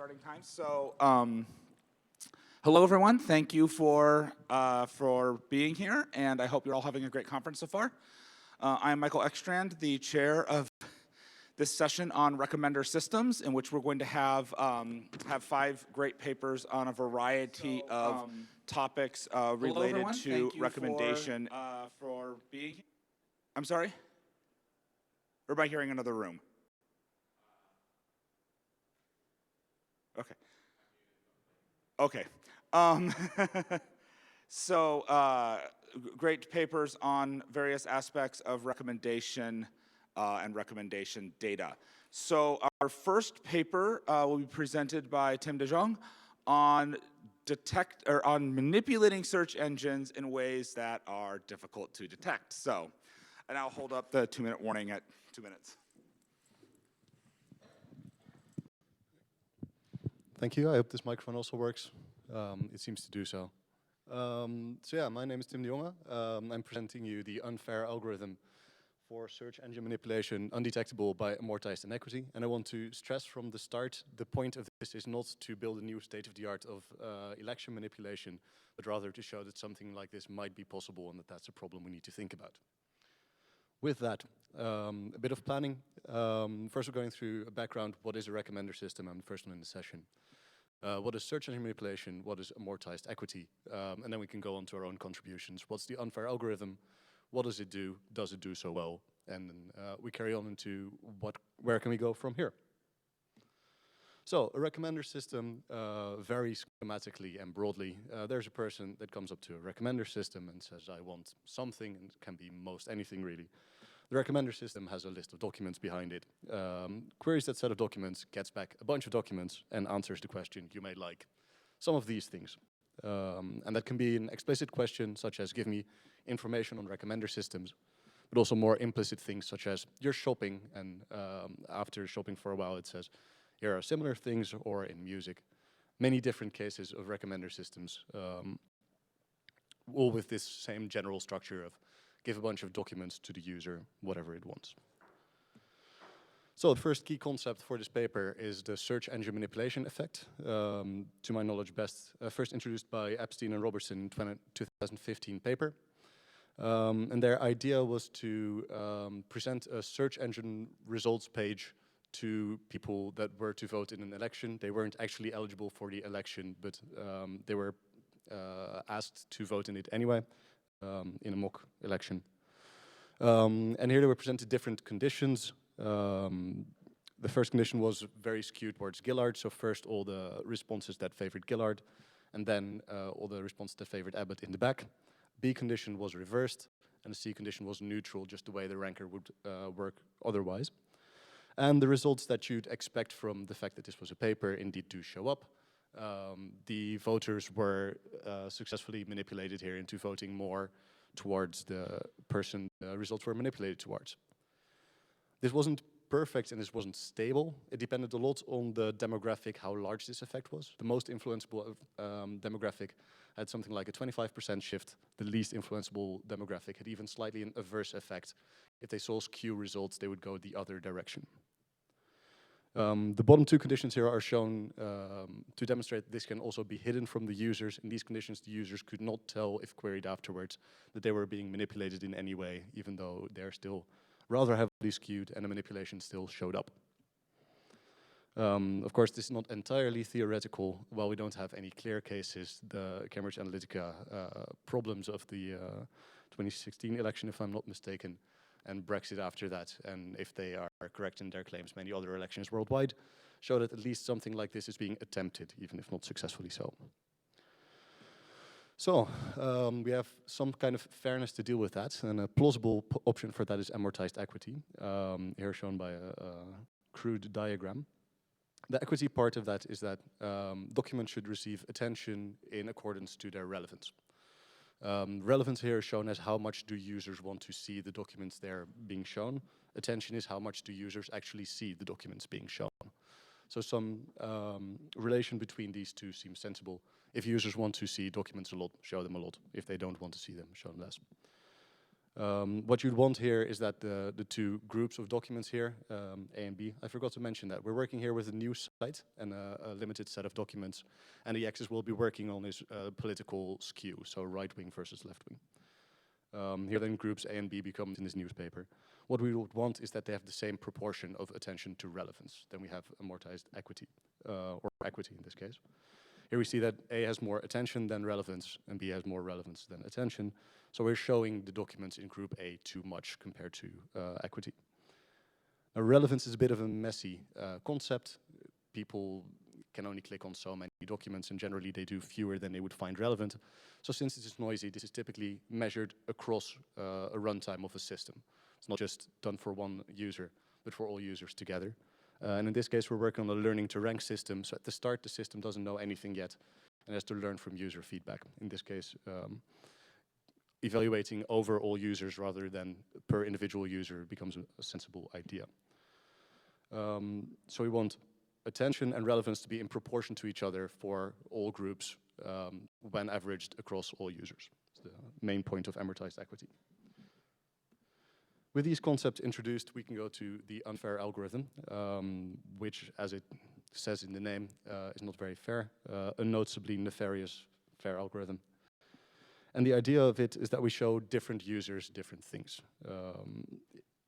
starting time. Hello everyone. Thank you for being here, and I hope you're all having a great conference so far. I'm Michael Ekstrand, the chair of this session on recommender systems, in which we're going to have 5 great papers on a variety of topics related to recommendation. For being. I'm sorry. Or am I hearing another room? Okay. Okay. Great papers on various aspects of recommendation and recommendation data. So our first paper will be presented by Tim de Jong on manipulating search engines in ways that are difficult to detect. And I'll hold up the 2-minute warning at 2 minutes. Thank you. I hope this microphone also works. It seems to do so. My name is Tim de Jonge. I'm presenting you the unfair algorithm for search engine manipulation undetectable by amortized inequity. And I want to stress from the start, the point of this is not to build a new state-of-the-art of election manipulation, but rather to show that something like this might be possible and that that's a problem we need to think about. With that, a bit of planning. First, we're going through a background. What is a recommender system? I'm the first one in the session. What is search engine manipulation? What is amortized equity? And then we can go on to our own contributions. What's the unfair algorithm? What does it do? Does it do so well? And then we carry on into where can we go from here? So a recommender system varies schematically and broadly. There's a person that comes up to a recommender system and says, I want something, and it can be most anything really. The recommender system has a list of documents behind it, queries that set of documents, gets back a bunch of documents, and answers the question you may like. Some of these things. And that can be an explicit question, such as give me information on recommender systems, but also more implicit things, such as you're shopping, and after shopping for a while it says, here are similar things, or in music. Many different cases of recommender systems, all with this same general structure of give a bunch of documents to the user, whatever it wants. So the first key concept for this paper is the search engine manipulation effect. To my knowledge, first introduced by Epstein and Robertson in 2015 paper. And their idea was to present a search engine results page to people that were to vote in an election. They weren't actually eligible for the election, but they were asked to vote in it anyway. In a mock election. And here they were presented different conditions. The first condition was very skewed towards Gillard, so first all the responses that favored Gillard, and then all the responses that favored Abbott in the back. B condition was reversed, and the C condition was neutral, just the way the ranker would work otherwise. And the results that you'd expect from the fact that this was a paper indeed do show up. The voters were successfully manipulated here into voting more towards the person the results were manipulated towards. This wasn't perfect and this wasn't stable. It depended a lot on the demographic, how large this effect was. The most influenceable demographic had something like a 25% shift. The least influenceable demographic had even slightly an adverse effect. If they saw skew results, they would go the other direction. The bottom two conditions here are shown to demonstrate this can also be hidden from the users. In these conditions, the users could not tell if queried afterwards that they were being manipulated in any way, even though they're still rather heavily skewed and the manipulation still showed up. Of course, this is not entirely theoretical. While we don't have any clear cases, the Cambridge Analytica problems of the 2016 election, if I'm not mistaken, and Brexit after that, and if they are correct in their claims, many other elections worldwide, show that at least something like this is being attempted, even if not successfully so. So, we have some kind of fairness to deal with that, and a plausible option for that is amortized equity, here shown by a crude diagram. The equity part of that is that documents should receive attention in accordance to their relevance. Relevance here is shown as how much do users want to see the documents there being shown. Attention is how much do users actually see the documents being shown. So some relation between these two seems sensible. If users want to see documents a lot, show them a lot. If they don't want to see them, show them less. What you'd want here is that the two groups of documents here, A and B, I forgot to mention that. We're working here with a news site and a limited set of documents, and the axis we'll be working on is political skew, so right-wing versus left-wing. Here then groups A and B become in this newspaper. What we would want is that they have the same proportion of attention to relevance. Then we have amortized equity, or equity in this case. Here we see that A has more attention than relevance, and B has more relevance than attention. So we're showing the documents in group A too much compared to equity. Now, relevance is a bit of a messy concept. People can only click on so many documents, and generally they do fewer than they would find relevant. So since this is noisy, this is typically measured across a runtime of a system. It's not just done for one user, but for all users together. And in this case, we're working on a learning to rank system. So at the start, the system doesn't know anything yet and has to learn from user feedback. In this case, evaluating over all users rather than per individual user becomes a sensible idea. So we want attention and relevance to be in proportion to each other for all groups when averaged across all users. It's the main point of amortized equity. With these concepts introduced, we can go to the unfair algorithm, which, as it says in the name, is not very fair, a noticeably nefarious fair algorithm. And the idea of it is that we show different users different things.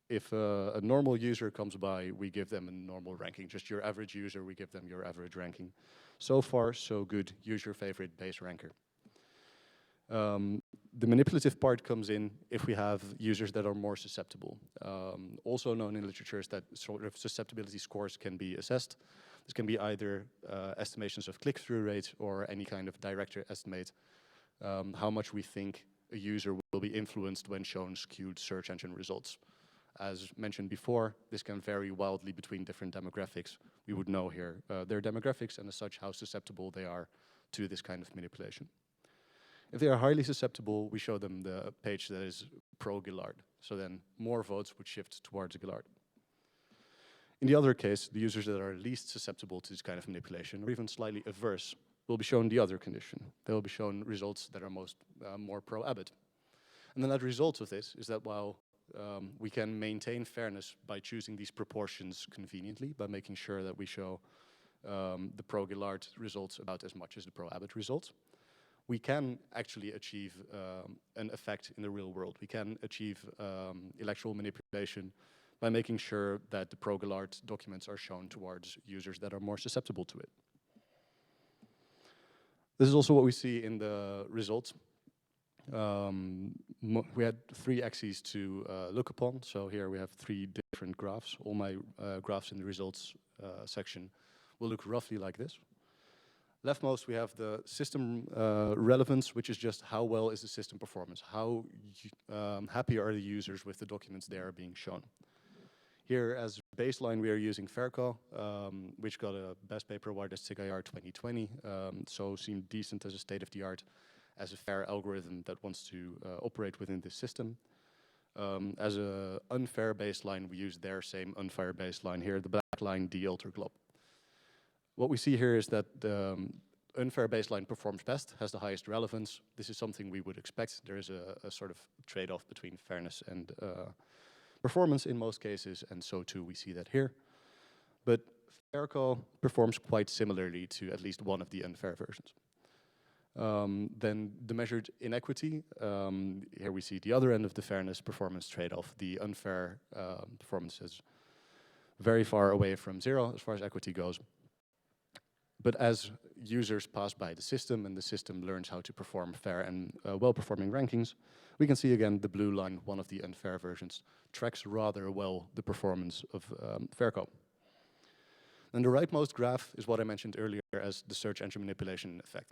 If a normal user comes by, we give them a normal ranking. Just your average user, we give them your average ranking. So far, so good. Use your favorite base ranker. The manipulative part comes in if we have users that are more susceptible. Also known in literature is that sort of susceptibility scores can be assessed. This can be either estimations of click-through rate or any kind of director estimate how much we think a user will be influenced when shown skewed search engine results. As mentioned before, this can vary wildly between different demographics. We would know here their demographics and as such how susceptible they are to this kind of manipulation. If they are highly susceptible, we show them the page that is pro-Gillard. So then more votes would shift towards Gillard. In the other case, the users that are least susceptible to this kind of manipulation, or even slightly averse, will be shown the other condition. They will be shown results that are more pro-Abbott. And then that result of this is that while we can maintain fairness by choosing these proportions conveniently, by making sure that we show the pro-Gillard results about as much as the pro-Abbott results, we can actually achieve an effect in the real world. We can achieve electoral manipulation by making sure that the pro-Gillard documents are shown towards users that are more susceptible to it. This is also what we see in the results. We had 3 axes to look upon. So here we have 3 different graphs. All my graphs in the results section will look roughly like this. Leftmost, we have the system relevance, which is just how well is the system performance? How happy are the users with the documents they are being shown? Here, as baseline, we are using Fairco, which got a Best Paper Award at SIG-IR 2020, so seemed decent as a state-of-the-art, as a fair algorithm that wants to operate within this system. As an unfair baseline, we use their same unfair baseline here, the black line, DEalterGlob. What we see here is that the unfair baseline performs best, has the highest relevance. This is something we would expect. There is a sort of trade-off between fairness and performance in most cases, and so too we see that here. But Fairco performs quite similarly to at least one of the unfair versions. Then the measured inequity, here we see the other end of the fairness performance trade-off. The unfair performance is very far away from 0 as far as equity goes. But as users pass by the system and the system learns how to perform fair and well-performing rankings, we can see again the blue line, one of the unfair versions, tracks rather well the performance of Fairco. And the rightmost graph is what I mentioned earlier as the search engine manipulation effect.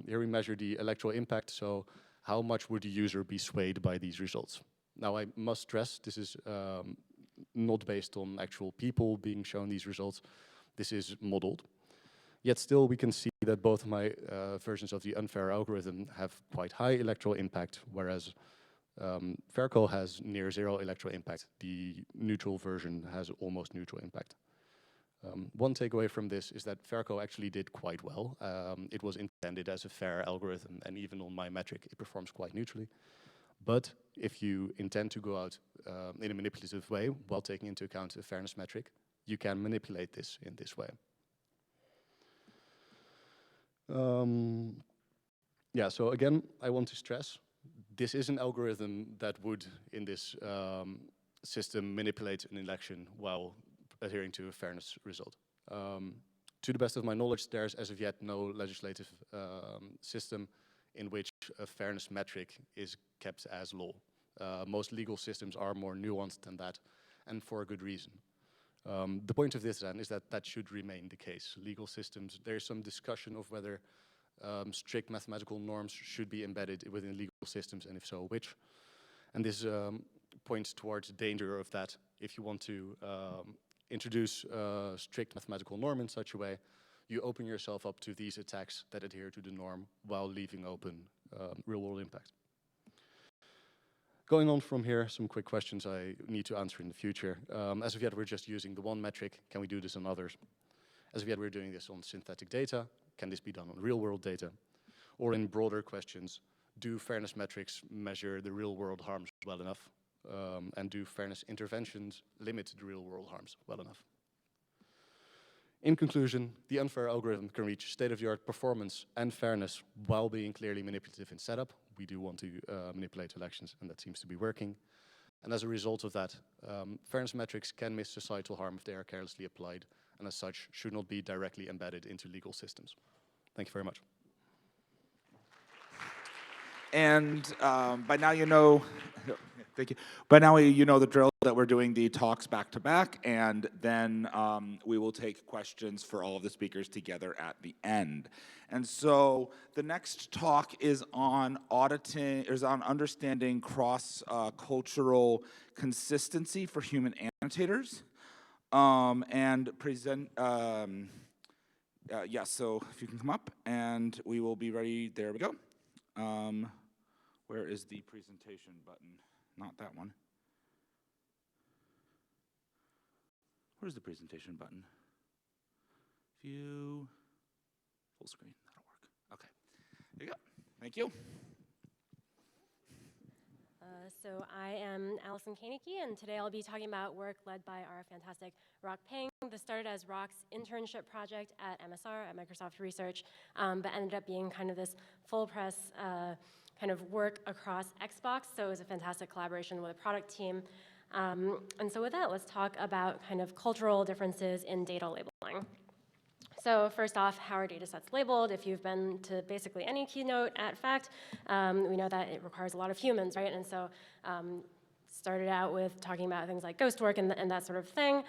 Here we measure the electoral impact, so how much would the user be swayed by these results? Now I must stress this is not based on actual people being shown these results. This is modeled. Yet still we can see that both of my versions of the unfair algorithm have quite high electoral impact, whereas Fairco has near 0 electoral impact. The neutral version has almost neutral impact. One takeaway from this is that Fairco actually did quite well. It was intended as a fair algorithm, and even on my metric, it performs quite neutrally. But if you intend to go out in a manipulative way while taking into account a fairness metric, you can manipulate this in this way. Yeah, so again, I want to stress, this is an algorithm that would, in this system, manipulate an election while adhering to a fairness result. To the best of my knowledge, there's as of yet no legislative system in which a fairness metric is kept as law. Most legal systems are more nuanced than that, and for a good reason. The point of this then is that that should remain the case. Legal systems, there's some discussion of whether strict mathematical norms should be embedded within legal systems, and if so, which. And this points towards the danger of that. If you want to introduce a strict mathematical norm in such a way, you open yourself up to these attacks that adhere to the norm while leaving open real-world impact. Going on from here, some quick questions I need to answer in the future. As of yet, we're just using the one metric. Can we do this on others? As of yet, we're doing this on synthetic data. Can this be done on real-world data? Or in broader questions, do fairness metrics measure the real-world harms well enough? And do fairness interventions limit the real-world harms well enough? In conclusion, the unfair algorithm can reach state-of-the-art performance and fairness while being clearly manipulative in setup. We do want to manipulate elections, and that seems to be working. And as a result of that, fairness metrics can miss societal harm if they are carelessly applied, and as such, should not be directly embedded into legal systems. Thank you very much. And by now you know, thank you. By now you know the drill that we're doing the talks back to back, and then we will take questions for all of the speakers together at the end. And so the next talk is on understanding cross-cultural consistency for human annotators. Yeah, so if you can come up, and we will be ready. There we go. Where is the presentation button? Not that one. Where's the presentation button? View, full screen, that'll work. Okay, there you go. Thank you. So I am Allison Koenigke, and today I'll be talking about work led by our fantastic Rock Peng. This started as Rock's internship project at MSR, at Microsoft Research, but ended up being kind of this full press kind of work across Xbox, so it was a fantastic collaboration with a product team. And so with that, let's talk about kind of cultural differences in data labeling. So first off, how are data sets labeled? If you've been to basically any keynote at FACT, we know that it requires a lot of humans, right? And so started out with talking about things like ghost work and that sort of thing.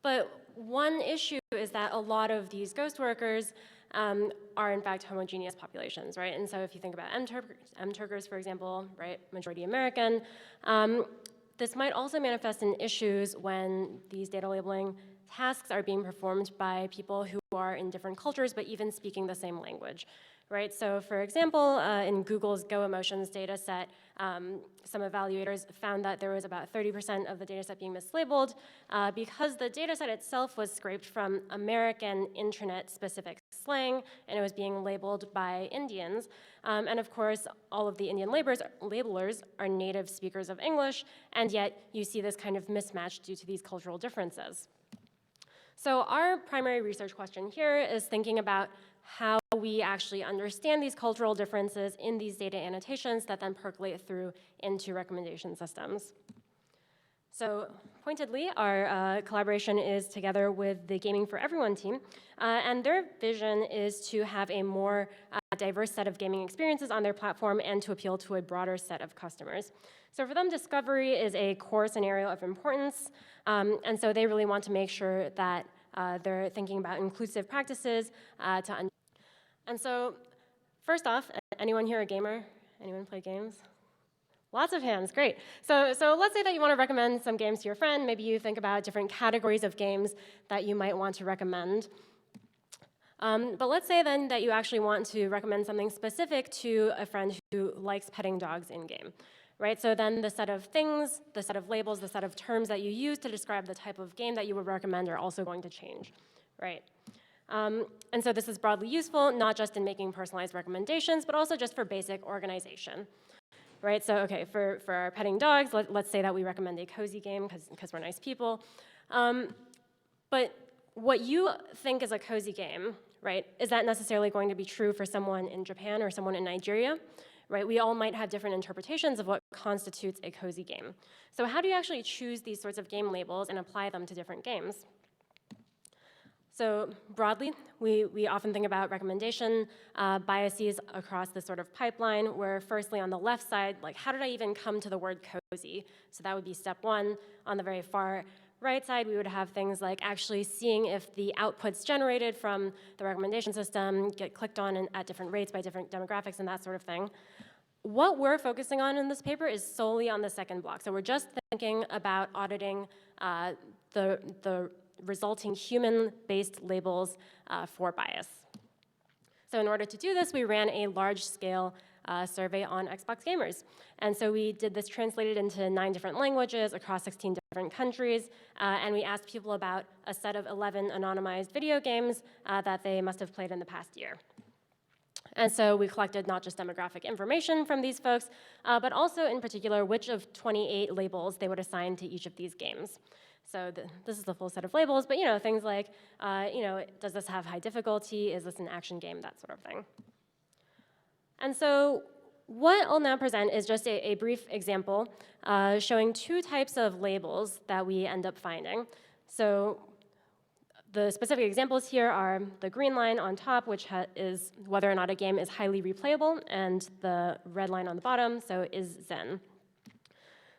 But one issue is that a lot of these ghost workers are in fact homogeneous populations, right? And so if you think about M-Turkers, for example, right, majority American, this might also manifest in issues when these data labeling tasks are being performed by people who are in different cultures but even speaking the same language, right? So for example, in Google's Go Emotions data set, some evaluators found that there was about 30% of the data set being mislabeled because the data set itself was scraped from American intranet-specific slang, and it was being labeled by Indians. And of course, all of the Indian labelers are native speakers of English, and yet you see this kind of mismatch due to these cultural differences. So our primary research question here is thinking about how we actually understand these cultural differences in these data annotations that then percolate through into recommendation systems. So pointedly, our collaboration is together with the Gaming for Everyone team, and their vision is to have a more diverse set of gaming experiences on their platform and to appeal to a broader set of customers. So for them, discovery is a core scenario of importance, and so they really want to make sure that they're thinking about inclusive practices and so first off, anyone here a gamer? Anyone play games? Lots of hands, great. So let's say that you want to recommend some games to your friend. Maybe you think about different categories of games that you might want to recommend. But let's say then that you actually want to recommend something specific to a friend who likes petting dogs in-game, right? So then the set of things, the set of labels, the set of terms that you use to describe the type of game that you would recommend are also going to change, right? And so this is broadly useful, not just in making personalized recommendations, but also just for basic organization. right? So okay, for our petting dogs, let's say that we recommend a cozy game because we're nice people. But what you think is a cozy game, right, is that necessarily going to be true for someone in Japan or someone in Nigeria? Right? We all might have different interpretations of what constitutes a cozy game. So how do you actually choose these sorts of game labels and apply them to different games? So broadly, we often think about recommendation biases across this sort of pipeline, where firstly on the left side, like how did I even come to the word cozy? So that would be step one. On the very far right side, we would have things like actually seeing if the outputs generated from the recommendation system get clicked on at different rates by different demographics and that sort of thing. What we're focusing on in this paper is solely on the second block. So we're just thinking about auditing the resulting human-based labels for bias. So in order to do this, we ran a large-scale survey on Xbox gamers. And so we did this translated into 9 different languages across 16 different countries, and we asked people about a set of 11 anonymized video games that they must have played in the past year. And so we collected not just demographic information from these folks, but also in particular which of 28 labels they would assign to each of these games. So this is the full set of labels, but things like, does this have high difficulty? Is this an action game? That sort of thing. And so what I'll now present is just a brief example showing 2 types of labels that we end up finding. So the specific examples here are the green line on top, which is whether or not a game is highly replayable, and the red line on the bottom, so is Zen.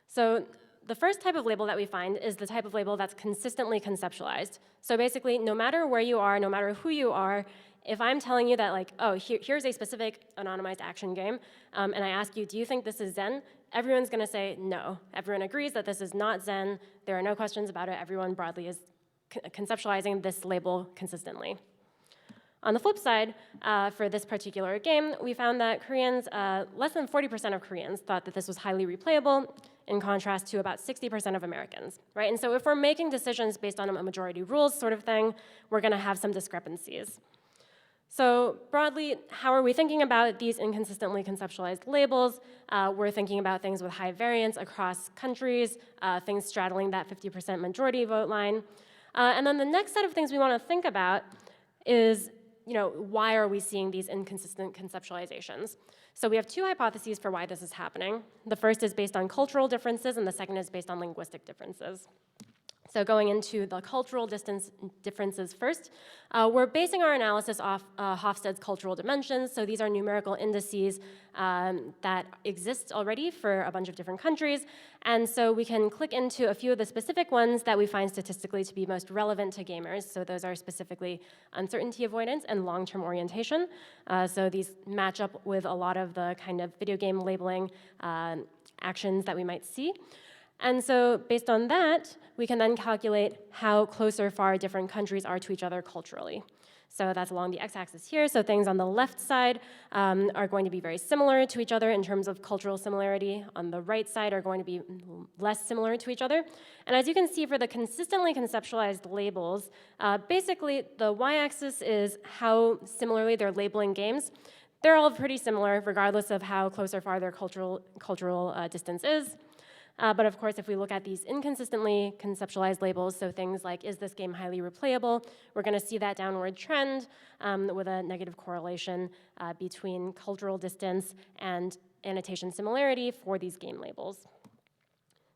So the first type of label that we find is the type of label that's consistently conceptualized. So basically, no matter where you are, no matter who you are, if I'm telling you that, like, oh, here's a specific anonymized action game, and I ask you, do you think this is Zen? Everyone's going to say no. Everyone agrees that this is not Zen. There are no questions about it. Everyone broadly is conceptualizing this label consistently. On the flip side, for this particular game, we found that Koreans, less than 40% of Koreans thought that this was highly replayable, in contrast to about 60% of Americans, right? And so if we're making decisions based on a majority rules sort of thing, we're gonna have some discrepancies. So broadly, how are we thinking about these inconsistently conceptualized labels? We're thinking about things with high variance across countries, things straddling that 50% majority vote line. And then the next set of things we want to think about is, why are we seeing these inconsistent conceptualizations? So we have 2 hypotheses for why this is happening. The first is based on cultural differences, and the second is based on linguistic differences. So going into the cultural differences first, we're basing our analysis off Hofstede's cultural dimensions. So these are numerical indices that exist already for a bunch of different countries. And so we can click into a few of the specific ones that we find statistically to be most relevant to gamers. So those are specifically uncertainty avoidance and long-term orientation. So these match up with a lot of the kind of video game labeling actions that we might see. And so based on that, we can then calculate how close or far different countries are to each other culturally. So that's along the x-axis here. So things on the left side are going to be very similar to each other in terms of cultural similarity. On the right side are going to be less similar to each other. And as you can see for the consistently conceptualized labels, basically the y-axis is how similarly they're labeling games. They're all pretty similar regardless of how close or far their cultural distance is. But of course, if we look at these inconsistently conceptualized labels, so things like, is this game highly replayable, we're going to see that downward trend with a negative correlation between cultural distance and annotation similarity for these game labels.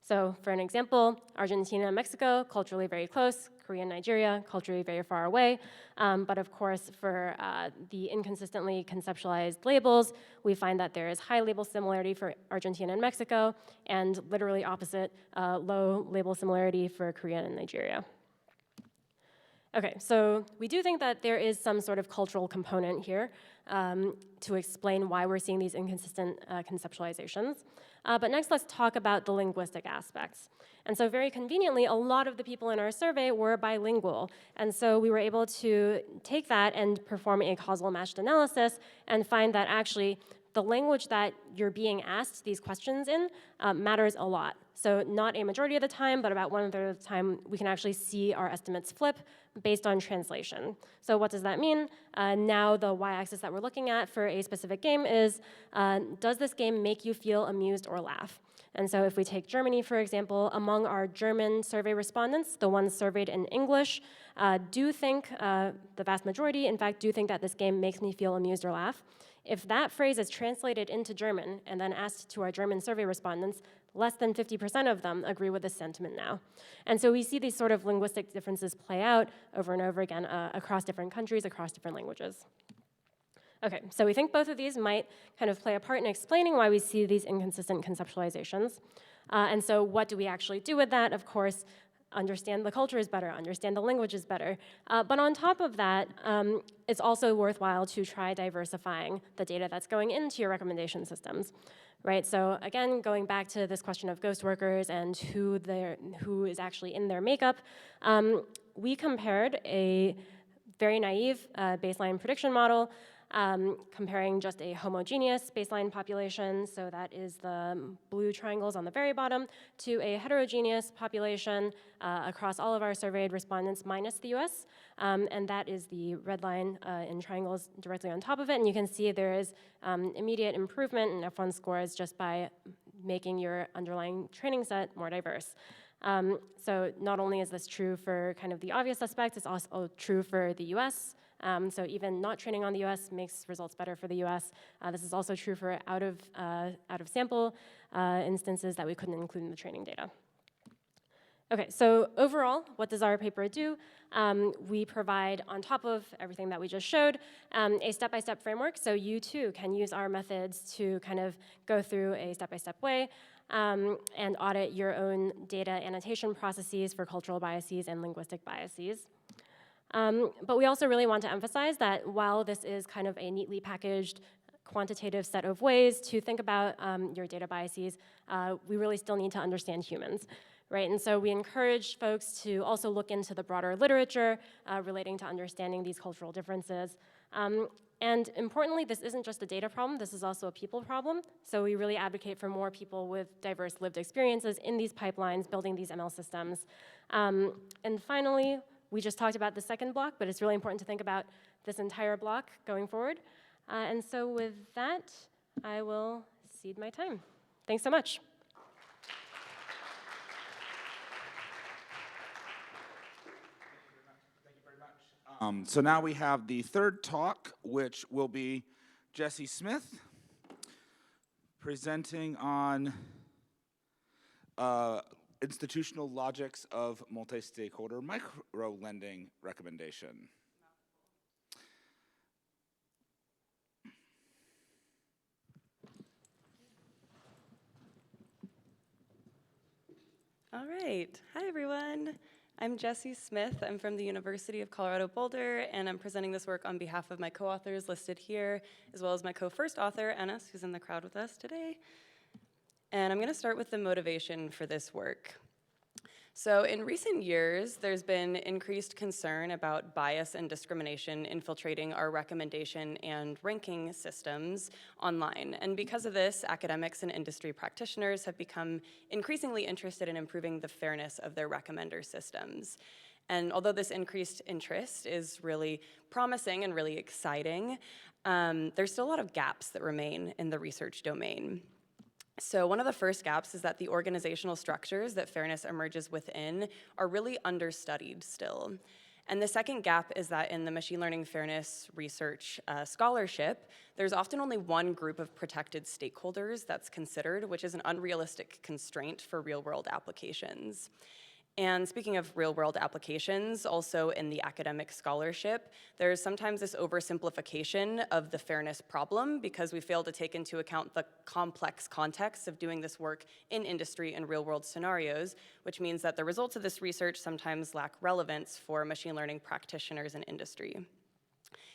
So for an example, Argentina and Mexico, culturally very close. Korea and Nigeria, culturally very far away. But of course, for the inconsistently conceptualized labels, we find that there is high label similarity for Argentina and Mexico, and literally opposite, low label similarity for Korea and Nigeria. Okay, so we do think that there is some sort of cultural component here to explain why we're seeing these inconsistent conceptualizations. But next, let's talk about the linguistic aspects. And so very conveniently, a lot of the people in our survey were bilingual. And so we were able to take that and perform a causal matched analysis and find that actually the language that you're being asked these questions in matters a lot. So not a majority of the time, but about 1/3 of the time, we can actually see our estimates flip based on translation. So what does that mean? Now the y-axis that we're looking at for a specific game is, does this game make you feel amused or laugh? And so if we take Germany, for example, among our German survey respondents, the ones surveyed in English, do think, the vast majority, in fact, do think that this game makes me feel amused or laugh. If that phrase is translated into German and then asked to our German survey respondents, less than 50% of them agree with this sentiment now. And so we see these sort of linguistic differences play out over and over again across different countries, across different languages. Okay, so we think both of these might kind of play a part in explaining why we see these inconsistent conceptualizations. And so what do we actually do with that? Of course, understand the cultures better, understand the languages better. But on top of that, it's also worthwhile to try diversifying the data that's going into your recommendation systems, right? So again, going back to this question of ghost workers and who is actually in their makeup, we compared a very naive baseline prediction model comparing just a homogeneous baseline population, so that is the blue triangles on the very bottom, to a heterogeneous population across all of our surveyed respondents minus the US, and that is the red line in triangles directly on top of it, and you can see there is immediate improvement in F1 scores just by making your underlying training set more diverse. So not only is this true for kind of the obvious suspects, it's also true for the US. So even not training on the US makes results better for the US. This is also true for out of sample instances that we couldn't include in the training data. Okay, so overall, what does our paper do? We provide, on top of everything that we just showed, a step-by-step framework, so you too can use our methods to kind of go through a step-by-step way and audit your own data annotation processes for cultural biases and linguistic biases. But we also really want to emphasize that while this is kind of a neatly packaged quantitative set of ways to think about your data biases, we really still need to understand humans, right? And so we encourage folks to also look into the broader literature relating to understanding these cultural differences. And importantly, this isn't just a data problem, this is also a people problem. So we really advocate for more people with diverse lived experiences in these pipelines, building these ML systems. And finally, we just talked about the second block, but it's really important to think about this entire block going forward. And so with that, I will cede my time. Thanks so much. So now we have the third talk, which will be Jesse Smith presenting on institutional logics of multi-stakeholder micro-lending recommendation. All right. Hi, everyone. I'm Jessie Smith. I'm from the University of Colorado Boulder, and I'm presenting this work on behalf of my co-authors listed here, as well as my co-first author, Enes, who's in the crowd with us today. And I'm going to start with the motivation for this work. So in recent years, there's been increased concern about bias and discrimination infiltrating our recommendation and ranking systems online. And because of this, academics and industry practitioners have become increasingly interested in improving the fairness of their recommender systems. And although this increased interest is really promising and really exciting, there's still a lot of gaps that remain in the research domain. So one of the first gaps is that the organizational structures that fairness emerges within are really understudied still. And the second gap is that in the machine learning fairness research scholarship, there's often only one group of protected stakeholders that's considered, which is an unrealistic constraint for real-world applications. And speaking of real-world applications, also in the academic scholarship, there's sometimes this oversimplification of the fairness problem because we fail to take into account the complex context of doing this work in industry and real-world scenarios, which means that the results of this research sometimes lack relevance for machine learning practitioners in industry.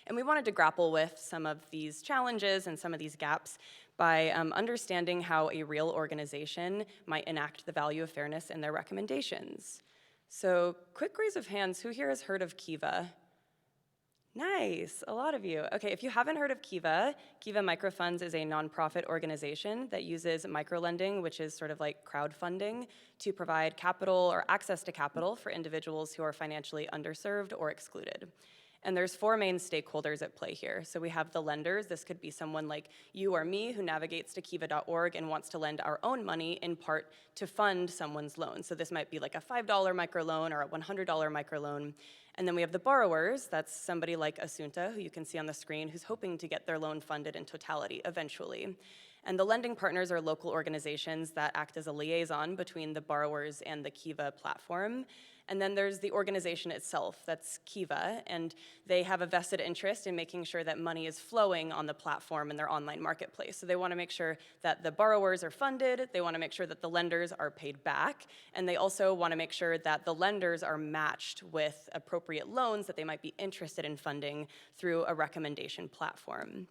And we wanted to grapple with some of these challenges and some of these gaps by understanding how a real organization might enact the value of fairness in their recommendations. So quick raise of hands, who here has heard of Kiva? Nice, a lot of you. Okay, if you haven't heard of Kiva, Kiva Microfunds is a nonprofit organization that uses microlending, which is sort of like crowdfunding, to provide capital or access to capital for individuals who are financially underserved or excluded. And there's 4 main stakeholders at play here. So we have the lenders. This could be someone like you or me who navigates to kiva.org and wants to lend our own money in part to fund someone's loan. So this might be like a $5 microloan or a $100 microloan. And then we have the borrowers. That's somebody like Asunta, who you can see on the screen, who's hoping to get their loan funded in totality eventually. And the lending partners are local organizations that act as a liaison between the borrowers and the Kiva platform. And then there's the organization itself, that's Kiva, and they have a vested interest in making sure that money is flowing on the platform in their online marketplace. So they want to make sure that the borrowers are funded, they want to make sure that the lenders are paid back, and they also want to make sure that the lenders are matched with appropriate loans that they might be interested in funding through a recommendation platform.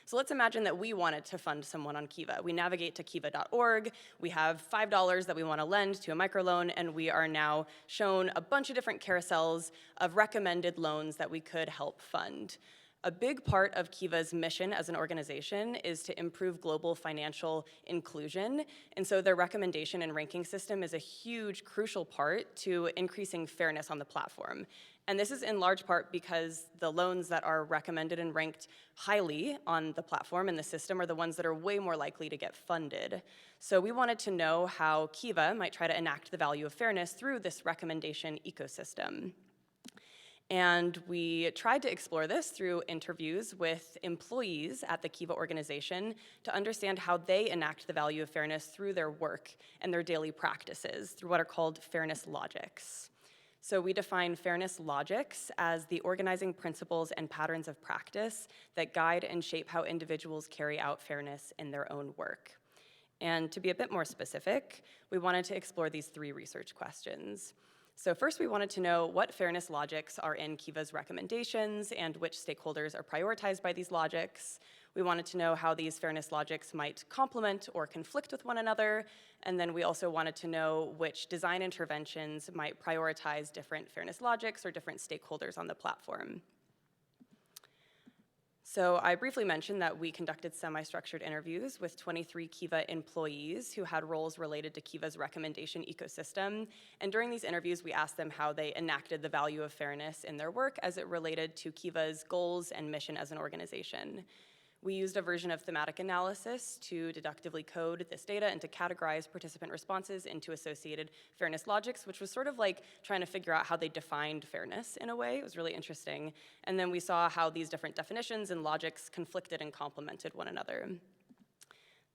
So let's imagine that we wanted to fund someone on Kiva. We navigate to kiva.org, we have $5 that we want to lend to a microloan, and we are now shown a bunch of different carousels of recommended loans that we could help fund. A big part of Kiva's mission as an organization is to improve global financial inclusion, and so their recommendation and ranking system is a huge, crucial part to increasing fairness on the platform. And this is in large part because the loans that are recommended and ranked highly on the platform and the system are the ones that are way more likely to get funded. So we wanted to know how Kiva might try to enact the value of fairness through this recommendation ecosystem. And we tried to explore this through interviews with employees at the Kiva organization to understand how they enact the value of fairness through their work and their daily practices through what are called fairness logics. So we define fairness logics as the organizing principles and patterns of practice that guide and shape how individuals carry out fairness in their own work. And to be a bit more specific, we wanted to explore these 3 research questions. So first, we wanted to know what fairness logics are in Kiva's recommendations and which stakeholders are prioritized by these logics. We wanted to know how these fairness logics might complement or conflict with one another. And then we also wanted to know which design interventions might prioritize different fairness logics or different stakeholders on the platform. So I briefly mentioned that we conducted semi-structured interviews with 23 Kiva employees who had roles related to Kiva's recommendation ecosystem. And during these interviews, we asked them how they enacted the value of fairness in their work as it related to Kiva's goals and mission as an organization. We used a version of thematic analysis to deductively code this data and to categorize participant responses into associated fairness logics, which was sort of like trying to figure out how they defined fairness in a way. It was really interesting. And then we saw how these different definitions and logics conflicted and complemented one another.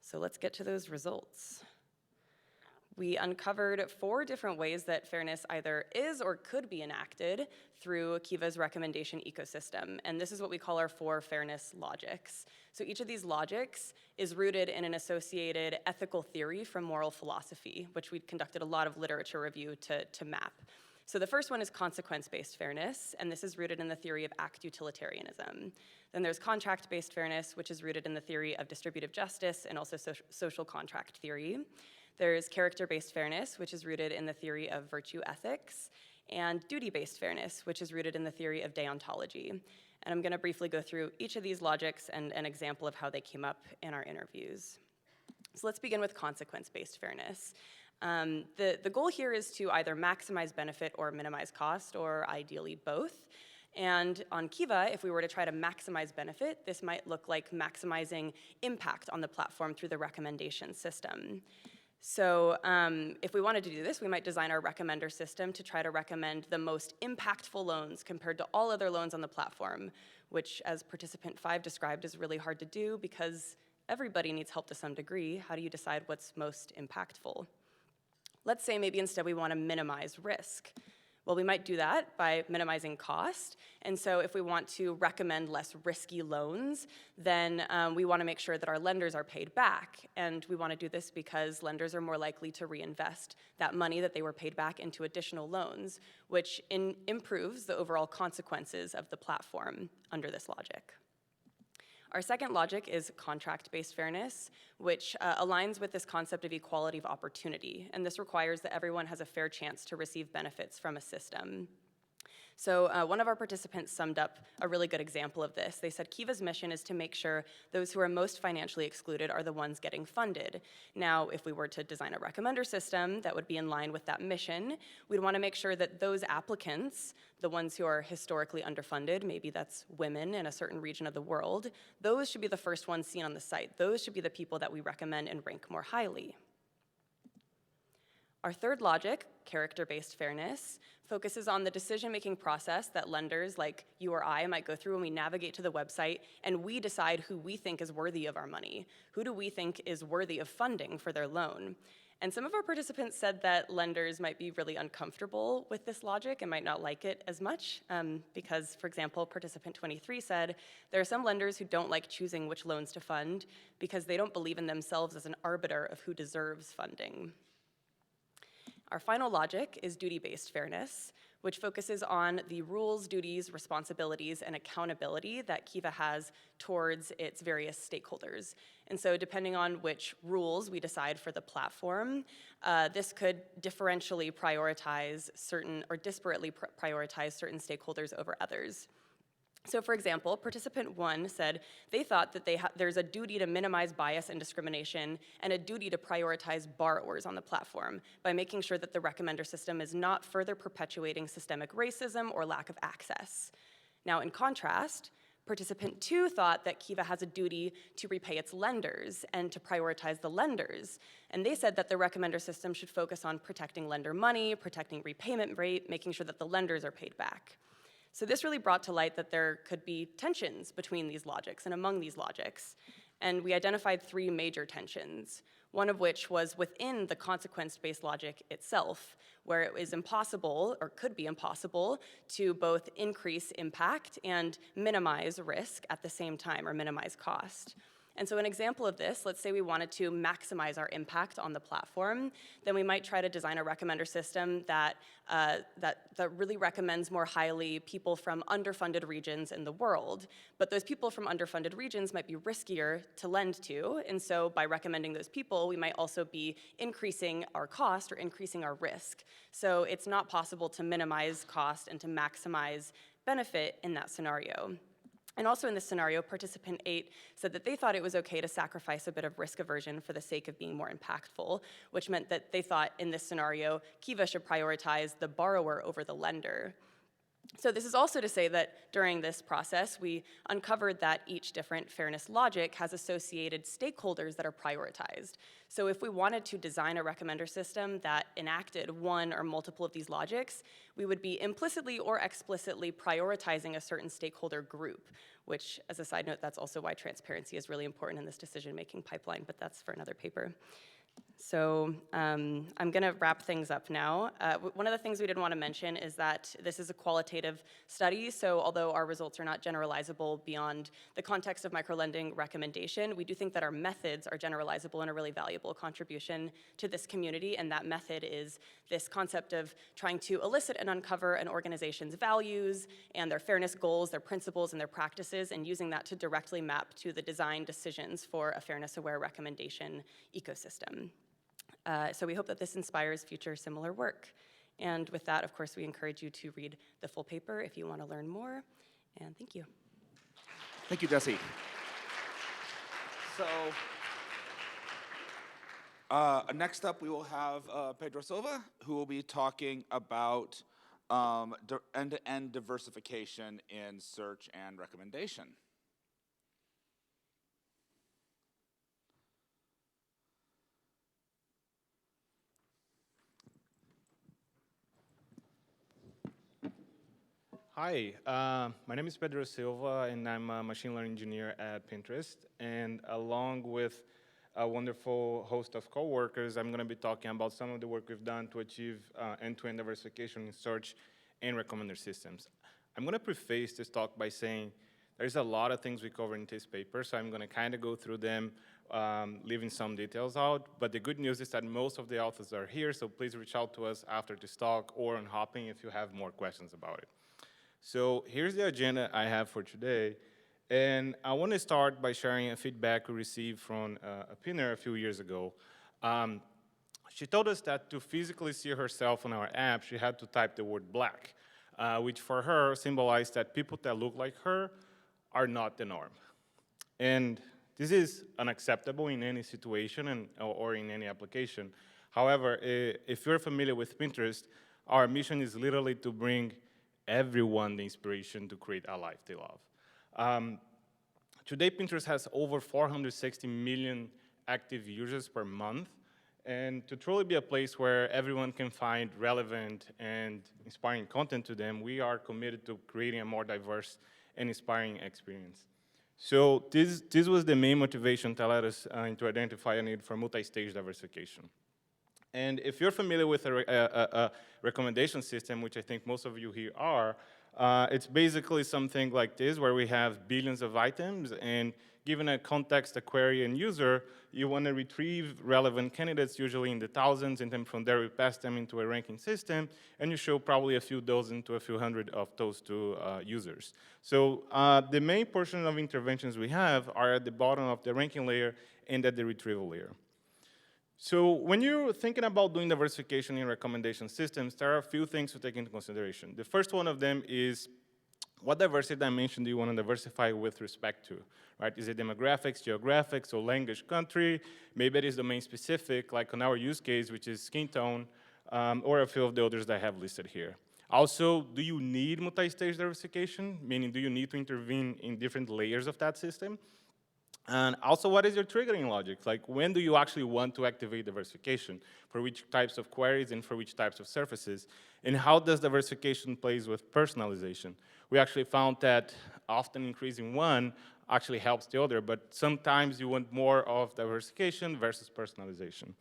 So let's get to those results. We uncovered 4 different ways that fairness either is or could be enacted through Kiva's recommendation ecosystem. And this is what we call our 4 fairness logics. So each of these logics is rooted in an associated ethical theory from moral philosophy, which we conducted a lot of literature review to map. So the first one is consequence-based fairness, and this is rooted in the theory of act utilitarianism. Then there's contract-based fairness, which is rooted in the theory of distributive justice and also social contract theory. There's character-based fairness, which is rooted in the theory of virtue ethics, and duty-based fairness, which is rooted in the theory of deontology. And I'm going to briefly go through each of these logics and an example of how they came up in our interviews. So let's begin with consequence-based fairness. The goal here is to either maximize benefit or minimize cost, or ideally both. And on Kiva, if we were to try to maximize benefit, this might look like maximizing impact on the platform through the recommendation system. So if we wanted to do this, we might design our recommender system to try to recommend the most impactful loans compared to all other loans on the platform, which, as participant 5 described, is really hard to do because everybody needs help to some degree. How do you decide what's most impactful? Let's say maybe instead we want to minimize risk. Well, we might do that by minimizing cost. And so if we want to recommend less risky loans, then we want to make sure that our lenders are paid back. And we want to do this because lenders are more likely to reinvest that money that they were paid back into additional loans, which improves the overall consequences of the platform under this logic. Our second logic is contract-based fairness, which aligns with this concept of equality of opportunity. And this requires that everyone has a fair chance to receive benefits from a system. So one of our participants summed up a really good example of this. They said Kiva's mission is to make sure those who are most financially excluded are the ones getting funded. Now, if we were to design a recommender system that would be in line with that mission, we'd want to make sure that those applicants, the ones who are historically underfunded, maybe that's women in a certain region of the world, those should be the first ones seen on the site. Those should be the people that we recommend and rank more highly. Our third logic, character-based fairness, focuses on the decision-making process that lenders like you or I might go through when we navigate to the website and we decide who we think is worthy of our money. Who do we think is worthy of funding for their loan? And some of our participants said that lenders might be really uncomfortable with this logic and might not like it as much because, for example, participant 23 said, there are some lenders who don't like choosing which loans to fund because they don't believe in themselves as an arbiter of who deserves funding. Our final logic is duty-based fairness, which focuses on the rules, duties, responsibilities, and accountability that Kiva has towards its various stakeholders. And so depending on which rules we decide for the platform, this could differentially prioritize certain, or disparately prioritize certain stakeholders over others. So for example, participant 1 said they thought that there's a duty to minimize bias and discrimination and a duty to prioritize borrowers on the platform by making sure that the recommender system is not further perpetuating systemic racism or lack of access. Now in contrast, participant 2 thought that Kiva has a duty to repay its lenders and to prioritize the lenders. And they said that the recommender system should focus on protecting lender money, protecting repayment rate, making sure that the lenders are paid back. So this really brought to light that there could be tensions between these logics and among these logics. And we identified 3 major tensions, one of which was within the consequence-based logic itself, where it was impossible, or could be impossible, to both increase impact and minimize risk at the same time, or minimize cost. And so an example of this, let's say we wanted to maximize our impact on the platform, then we might try to design a recommender system that really recommends more highly people from underfunded regions in the world. But those people from underfunded regions might be riskier to lend to, and so by recommending those people, we might also be increasing our cost or increasing our risk. So it's not possible to minimize cost and to maximize benefit in that scenario. And also in this scenario, participant 8 said that they thought it was okay to sacrifice a bit of risk aversion for the sake of being more impactful, which meant that they thought in this scenario, Kiva should prioritize the borrower over the lender. So this is also to say that during this process, we uncovered that each different fairness logic has associated stakeholders that are prioritized. So if we wanted to design a recommender system that enacted one or multiple of these logics, we would be implicitly or explicitly prioritizing a certain stakeholder group, which, as a side note, that's also why transparency is really important in this decision-making pipeline, but that's for another paper. So I'm going to wrap things up now. One of the things we did want to mention is that this is a qualitative study, so although our results are not generalizable beyond the context of microlending recommendation, we do think that our methods are generalizable and a really valuable contribution to this community, and that method is this concept of trying to elicit and uncover an organization's values and their fairness goals, their principles, and their practices, and using that to directly map to the design decisions for a fairness-aware recommendation ecosystem. So we hope that this inspires future similar work. And with that, of course, we encourage you to read the full paper if you want to learn more. And thank you. Thank you, Jesse. So next up, we will have Pedro Silva, who will be talking about end-to-end diversification in search and recommendation. Hi, my name is Pedro Silva, and I'm a machine learning engineer at Pinterest. And along with a wonderful host of coworkers, I'm going to be talking about some of the work we've done to achieve end-to-end diversification in search and recommender systems. I'm going to preface this talk by saying there's a lot of things we cover in this paper, so I'm going to kind of go through them, leaving some details out. But the good news is that most of the authors are here, so please reach out to us after this talk or on Hopping if you have more questions about it. So here's the agenda I have for today. And I want to start by sharing a feedback we received from a pinner a few years ago. She told us that to physically see herself on our app, she had to type the word black. which for her symbolized that people that look like her are not the norm. And this is unacceptable in any situation or in any application. However, if you're familiar with Pinterest, our mission is literally to bring everyone the inspiration to create a life they love. Today, Pinterest has over 460 million active users per month. And to truly be a place where everyone can find relevant and inspiring content to them, we are committed to creating a more diverse and inspiring experience. So this was the main motivation that led us to identify a need for multi-stage diversification. And if you're familiar with a recommendation system, which I think most of you here are, it's basically something like this, where we have billions of items, and given a context, a query, and user, you want to retrieve relevant candidates, usually in the thousands, and then from there we pass them into a ranking system, and you show probably a few dozen to a few hundred of those to users. So the main portion of interventions we have are at the bottom of the ranking layer and at the retrieval layer. So when you're thinking about doing diversification in recommendation systems, there are a few things to take into consideration. The first one of them is, what diversity dimension do you want to diversify with respect to, right? Is it demographics, geographics, or language, country? Maybe it is domain specific, like on our use case, which is skin tone, or a few of the others that I have listed here. Also, do you need multi-stage diversification? Meaning, do you need to intervene in different layers of that system? And also, what is your triggering logic? Like, when do you actually want to activate diversification? For which types of queries and for which types of surfaces? And how does diversification plays with personalization? We actually found that often increasing one actually helps the other, but sometimes you want more of diversification versus personalization.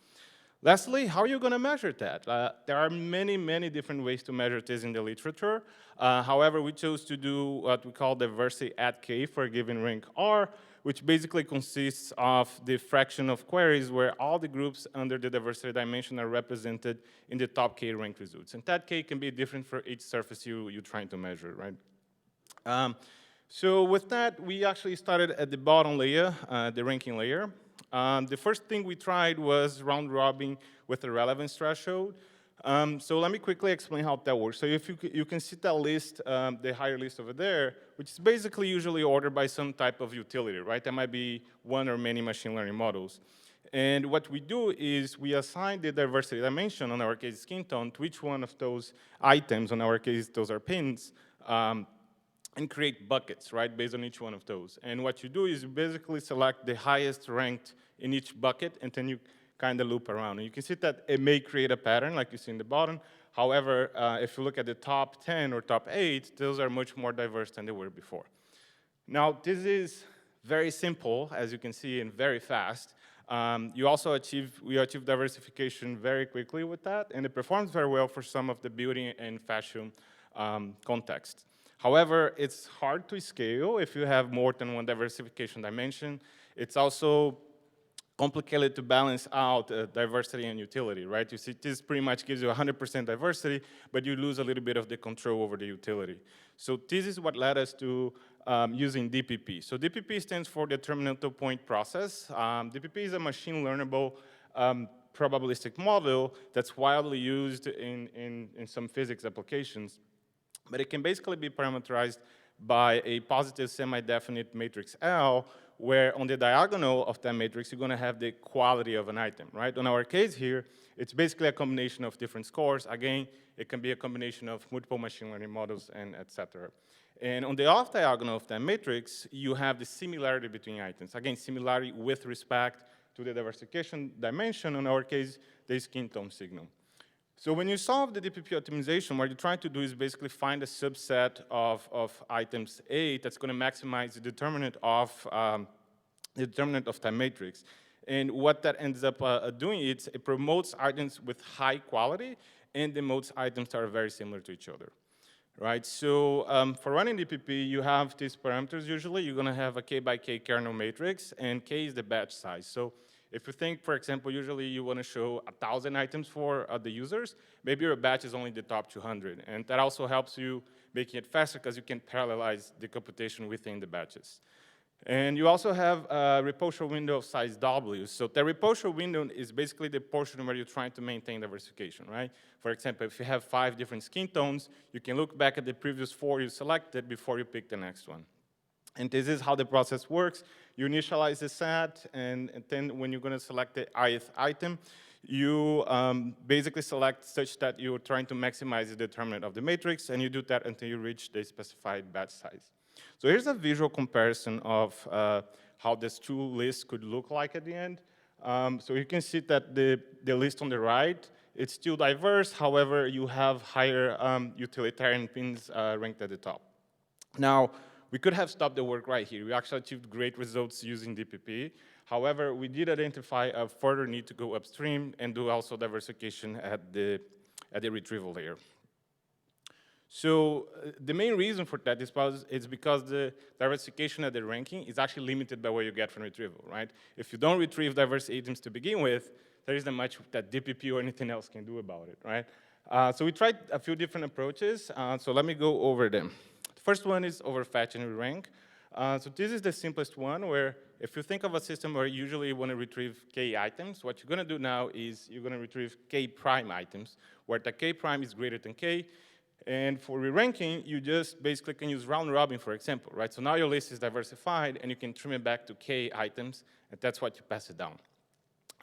Lastly, how are you going to measure that? There are many, many different ways to measure this in the literature. However, we chose to do what we call diversity at K for a given rank R, which basically consists of the fraction of queries where all the groups under the diversity dimension are represented in the top K rank results. And that K can be different for each surface you're trying to measure, right? So with that, we actually started at the bottom layer, the ranking layer. The first thing we tried was round robin with a relevance threshold. So let me quickly explain how that works. So if you can see that list, the higher list over there, which is basically usually ordered by some type of utility, right? That might be one or many machine learning models. And what we do is we assign the diversity dimension, on our case skin tone, to each one of those items, on our case those are pins, and create buckets, right, based on each one of those. And what you do is you basically select the highest ranked in each bucket, and then you kind of loop around. And you can see that it may create a pattern, like you see in the bottom. However, if you look at the top 10 or top 8, those are much more diverse than they were before. Now, this is very simple, as you can see, and very fast. We achieve diversification very quickly with that, and it performs very well for some of the beauty and fashion contexts. However, it's hard to scale if you have more than one diversification dimension. It's also complicated to balance out diversity and utility, right? You see, this pretty much gives you 100% diversity, but you lose a little bit of the control over the utility. So this is what led us to using DPP. So DPP stands for Determinant Point Process. DPP is a machine learnable probabilistic model that's widely used in some physics applications. But it can basically be parameterized by a positive semi-definite matrix L, where on the diagonal of that matrix, you're going to have the quality of an item, right? On our case here, it's basically a combination of different scores. Again, it can be a combination of multiple machine learning models and et cetera. And on the off diagonal of that matrix, you have the similarity between items. Again, similarity with respect to the diversification dimension. In our case, the skin tone signal. So when you solve the DPP optimization, what you're trying to do is basically find a subset of items A that's going to maximize the determinant of that matrix. And what that ends up doing is it promotes items with high quality and demotes items that are very similar to each other, right? So for running DPP, you have these parameters usually. You're going to have a K by K kernel matrix, and K is the batch size. So if you think, for example, usually you want to show 1,000 items for the users, maybe your batch is only the top 200. And that also helps you making it faster because you can parallelize the computation within the batches. And you also have a repulsion window of size W. So the repulsion window is basically the portion where you're trying to maintain diversification, right? For example, if you have 5 different skin tones, you can look back at the previous 4 you selected before you pick the next one. And this is how the process works. You initialize the set, and then when you're going to select the ith item, you basically select such that you're trying to maximize the determinant of the matrix, and you do that until you reach the specified batch size. So here's a visual comparison of how this two lists could look like at the end. So you can see that the list on the right, it's still diverse. However, you have higher utilitarian pins ranked at the top. Now, we could have stopped the work right here. We actually achieved great results using DPP. However, we did identify a further need to go upstream and do also diversification at the retrieval layer. So the main reason for that is because the diversification at the ranking is actually limited by what you get from retrieval, right? If you don't retrieve diverse items to begin with, there isn't much that DPP or anything else can do about it, right? So we tried a few different approaches, so let me go over them. The first one is overfetch and re-rank. So this is the simplest one, where if you think of a system where you usually want to retrieve k items, what you're going to do now is you're going to retrieve k prime items, where the k prime is greater than k. And for re-ranking, you just basically can use round robin, for example, right? So now your list is diversified, and you can trim it back to k items, and that's what you pass it down.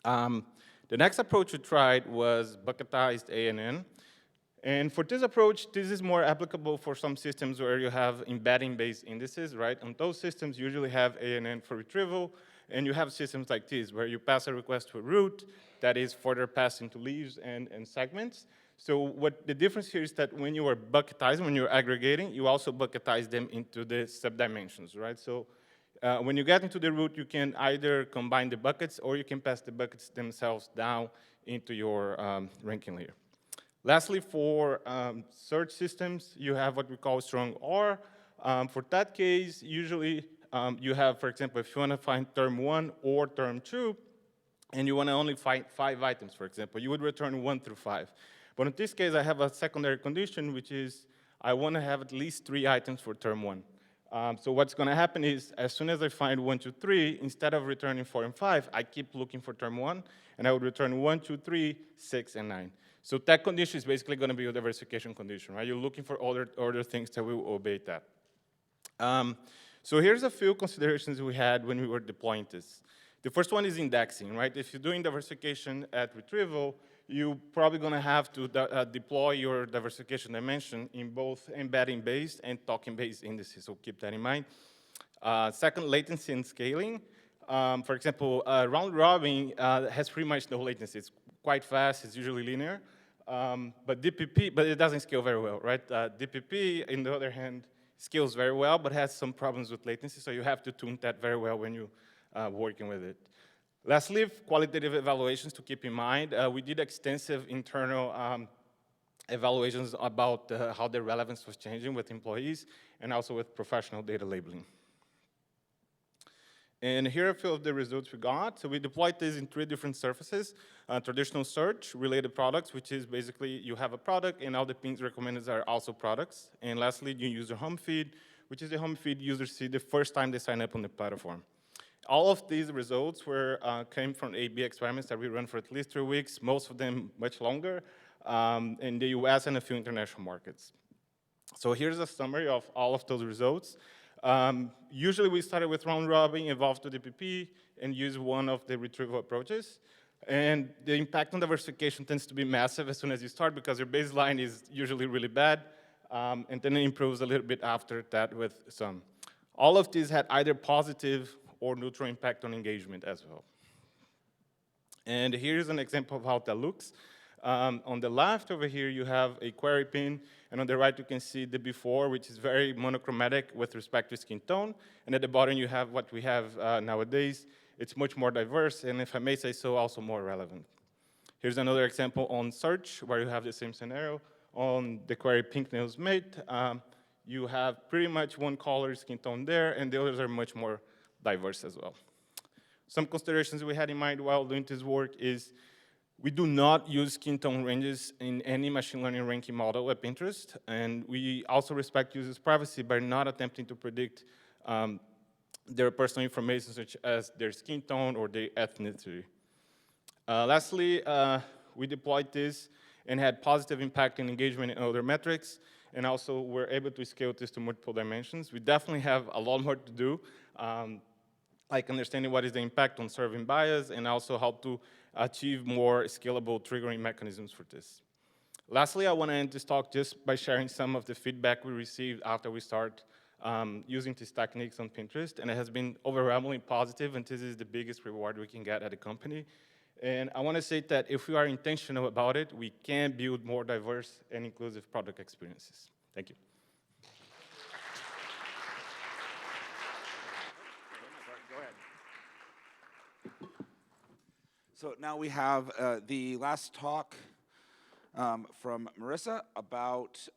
The next approach we tried was bucketized ANN. And for this approach, this is more applicable for some systems where you have embedding-based indices, right? And those systems usually have ANN for retrieval, and you have systems like this, where you pass a request to a root that is further passed into leaves and segments. So what the difference here is that when you are bucketizing, when you're aggregating, you also bucketize them into the subdimensions, right? So when you get into the root, you can either combine the buckets, or you can pass the buckets themselves down into your ranking layer. Lastly, for search systems, you have what we call strong OR. For that case, usually you have, for example, if you want to find term 1 or term 2, and you want to only find 5 items, for example, you would return 1 through 5. But in this case, I have a secondary condition, which is I want to have at least 3 items for term 1. So what's going to happen is, as soon as I find 1, 2, 3, instead of returning 4 and 5, I keep looking for term 1, and I would return 1, 2, 3, 6, and 9. So that condition is basically going to be a diversification condition, right? You're looking for other things that will obey that. So here's a few considerations we had when we were deploying this. The first one is indexing, right? If you're doing diversification at retrieval, you're probably going to have to deploy your diversification dimension in both embedding-based and token-based indices, so keep that in mind. Second, latency and scaling. For example, round robin has pretty much no latency. It's quite fast, it's usually linear. But it doesn't scale very well, right? DPP, on the other hand, scales very well, but has some problems with latency, so you have to tune that very well when you're working with it. Lastly, qualitative evaluations to keep in mind. We did extensive internal evaluations about how the relevance was changing with employees and also with professional data labeling. And here are a few of the results we got. So we deployed this in 3 different surfaces. Traditional search, related products, which is basically you have a product and all the pins recommended are also products. And lastly, new user home feed, which is the home feed users see the first time they sign up on the platform. All of these results came from A/B experiments that we run for at least 3 weeks, most of them much longer, in the US and a few international markets. So here's a summary of all of those results. Usually we started with round robin, evolved to DPP, and used one of the retrieval approaches. And the impact on diversification tends to be massive as soon as you start because your baseline is usually really bad, and then it improves a little bit after that with some. All of these had either positive or neutral impact on engagement as well. And here's an example of how that looks. On the left over here, you have a query pin, and on the right, you can see the before, which is very monochromatic with respect to skin tone. And at the bottom, you have what we have nowadays. It's much more diverse, and if I may say so, also more relevant. Here's another example on search, where you have the same scenario. On the query pink nails mate, you have pretty much one color skin tone there, and the others are much more diverse as well. Some considerations we had in mind while doing this work is we do not use skin tone ranges in any machine learning ranking model at Pinterest, and we also respect users' privacy by not attempting to predict their personal information such as their skin tone or their ethnicity. Lastly, we deployed this and had positive impact in engagement and other metrics, and also we're able to scale this to multiple dimensions. We definitely have a lot more to do, like understanding what is the impact on serving bias and also how to achieve more scalable triggering mechanisms for this. Lastly, I want to end this talk just by sharing some of the feedback we received after we start using these techniques on Pinterest, and it has been overwhelmingly positive, and this is the biggest reward we can get at a company. And I want to say that if we are intentional about it, we can build more diverse and inclusive product experiences. Thank you. So now we have the last talk from Marissa about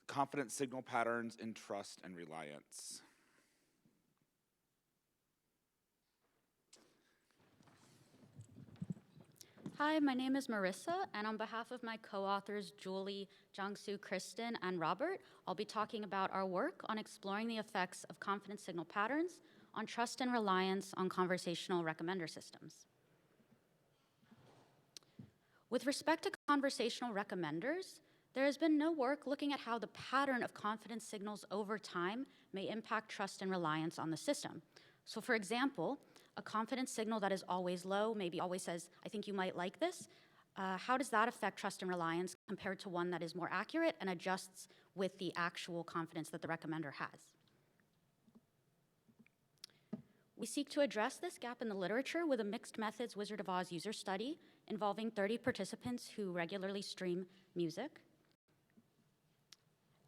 confidence signal patterns in trust and reliance. Hi, my name is Marissa, and on behalf of my co-authors Julie, Jiangsu, Kristen, and Robert, I'll be talking about our work on exploring the effects of confidence signal patterns on trust and reliance on conversational recommender systems. With respect to conversational recommenders, there has been no work looking at how the pattern of confidence signals over time may impact trust and reliance on the system. So for example, a confidence signal that is always low, maybe always says, I think you might like this. How does that affect trust and reliance compared to one that is more accurate and adjusts with the actual confidence that the recommender has? We seek to address this gap in the literature with a mixed methods Wizard of Oz user study involving 30 participants who regularly stream music.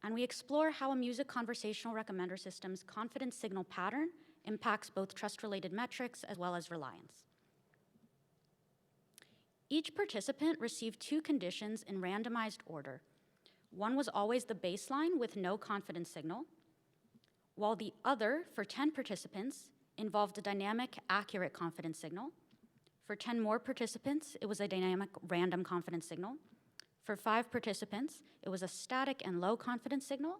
And we explore how a music conversational recommender system's confidence signal pattern impacts both trust-related metrics as well as reliance. Each participant received 2 conditions in randomized order. One was always the baseline with no confidence signal, while the other, for 10 participants, involved a dynamic, accurate confidence signal. For 10 more participants, it was a dynamic, random confidence signal. For 5 participants, it was a static and low confidence signal.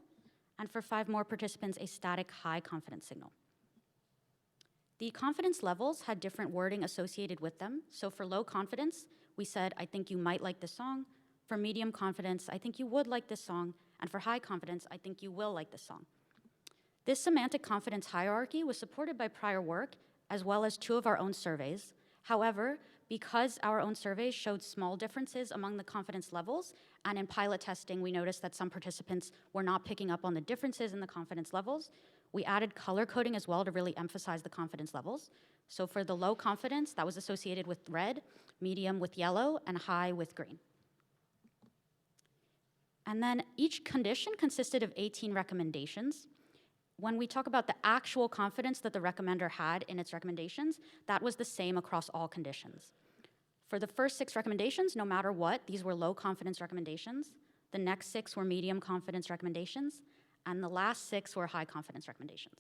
And for 5 more participants, a static, high confidence signal. The confidence levels had different wording associated with them. So for low confidence, we said, I think you might like this song. For medium confidence, I think you would like this song. And for high confidence, I think you will like this song. This semantic confidence hierarchy was supported by prior work, as well as 2 of our own surveys. However, because our own surveys showed small differences among the confidence levels, and in pilot testing, we noticed that some participants were not picking up on the differences in the confidence levels, we added color coding as well to really emphasize the confidence levels. So for the low confidence, that was associated with red, medium with yellow, and high with green. And then each condition consisted of 18 recommendations. When we talk about the actual confidence that the recommender had in its recommendations, that was the same across all conditions. For the first 6 recommendations, no matter what, these were low confidence recommendations. The next 6 were medium confidence recommendations, and the last 6 were high confidence recommendations.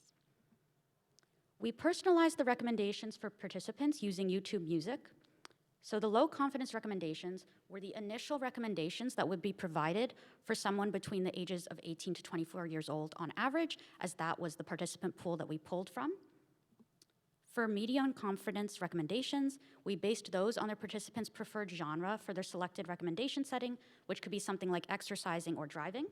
We personalized the recommendations for participants using YouTube Music. So the low confidence recommendations were the initial recommendations that would be provided for someone between the ages of 18 to 24 years old on average, as that was the participant pool that we pulled from. For medium confidence recommendations, we based those on their participants' preferred genre for their selected recommendation setting, which could be something like exercising or driving.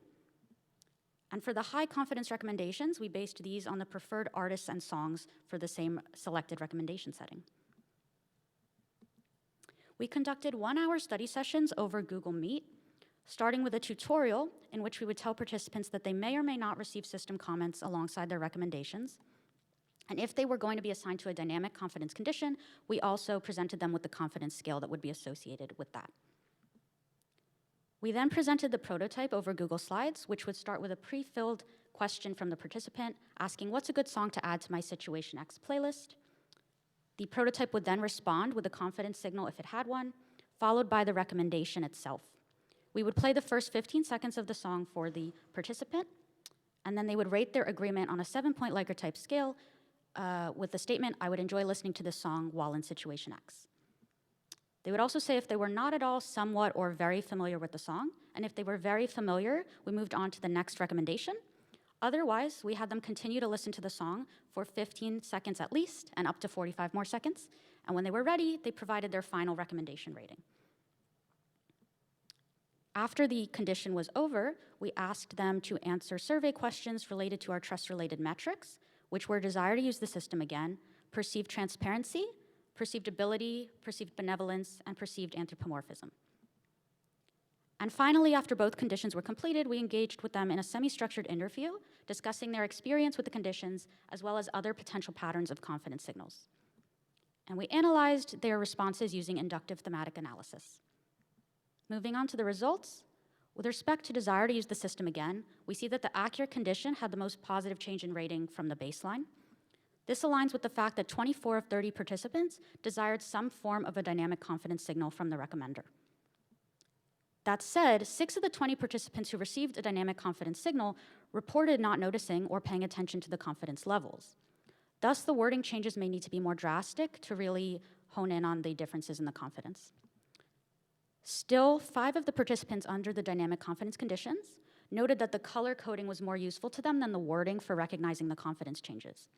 And for the high confidence recommendations, we based these on the preferred artists and songs for the same selected recommendation setting. We conducted 1-hour study sessions over Google Meet, starting with a tutorial in which we would tell participants that they may or may not receive system comments alongside their recommendations. And if they were going to be assigned to a dynamic confidence condition, we also presented them with the confidence scale that would be associated with that. We then presented the prototype over Google Slides, which would start with a pre-filled question from the participant asking, what's a good song to add to my Situation X playlist? The prototype would then respond with a confidence signal if it had one, followed by the recommendation itself. We would play the first 15 seconds of the song for the participant, and then they would rate their agreement on a 7-point Likert type scale with the statement, I would enjoy listening to this song while in Situation X. They would also say if they were not at all, somewhat, or very familiar with the song, and if they were very familiar, we moved on to the next recommendation. Otherwise, we had them continue to listen to the song for 15 seconds at least and up to 45 more seconds. And when they were ready, they provided their final recommendation rating. After the condition was over, we asked them to answer survey questions related to our trust-related metrics, which were desire to use the system again, perceived transparency, perceived ability, perceived benevolence, and perceived anthropomorphism. And finally, after both conditions were completed, we engaged with them in a semi-structured interview, discussing their experience with the conditions, as well as other potential patterns of confidence signals. And we analyzed their responses using inductive thematic analysis. Moving on to the results, with respect to desire to use the system again, we see that the accurate condition had the most positive change in rating from the baseline. This aligns with the fact that 24 of 30 participants desired some form of a dynamic confidence signal from the recommender. That said, 6 of the 20 participants who received a dynamic confidence signal reported not noticing or paying attention to the confidence levels. Thus, the wording changes may need to be more drastic to really hone in on the differences in the confidence. Still, 5 of the participants under the dynamic confidence conditions noted that the color coding was more useful to them than the wording for recognizing the confidence changes.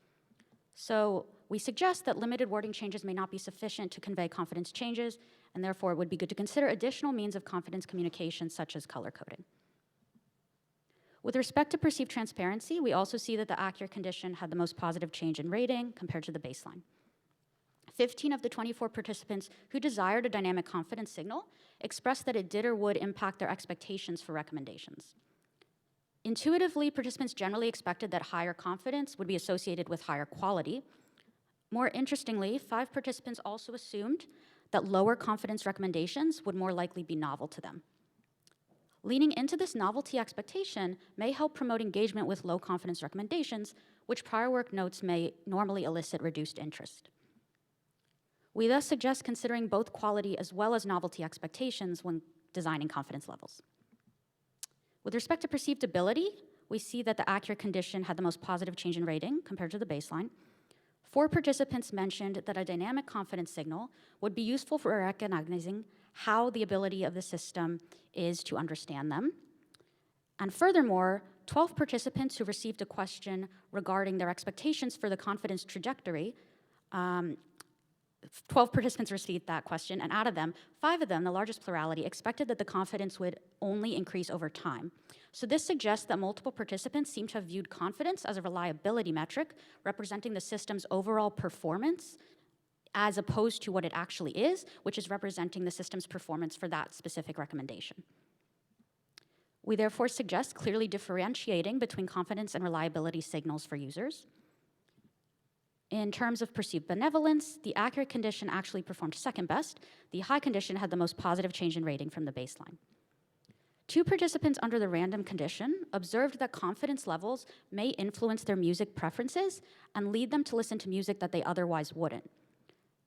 So we suggest that limited wording changes may not be sufficient to convey confidence changes, and therefore it would be good to consider additional means of confidence communication, such as color coding. With respect to perceived transparency, we also see that the accurate condition had the most positive change in rating compared to the baseline. 15 of the 24 participants who desired a dynamic confidence signal expressed that it did or would impact their expectations for recommendations. Intuitively, participants generally expected that higher confidence would be associated with higher quality. More interestingly, 5 participants also assumed that lower confidence recommendations would more likely be novel to them. Leaning into this novelty expectation may help promote engagement with low confidence recommendations, which prior work notes may normally elicit reduced interest. We thus suggest considering both quality as well as novelty expectations when designing confidence levels. With respect to perceived ability, we see that the accurate condition had the most positive change in rating compared to the baseline. 4 participants mentioned that a dynamic confidence signal would be useful for recognizing how the ability of the system is to understand them. And furthermore, 12 participants who received a question regarding their expectations for the confidence trajectory 12 participants received that question, and out of them, 5 of them, the largest plurality, expected that the confidence would only increase over time. So this suggests that multiple participants seem to have viewed confidence as a reliability metric representing the system's overall performance as opposed to what it actually is, which is representing the system's performance for that specific recommendation. We therefore suggest clearly differentiating between confidence and reliability signals for users. In terms of perceived benevolence, the accurate condition actually performed second best. The high condition had the most positive change in rating from the baseline. 2 participants under the random condition observed that confidence levels may influence their music preferences and lead them to listen to music that they otherwise wouldn't.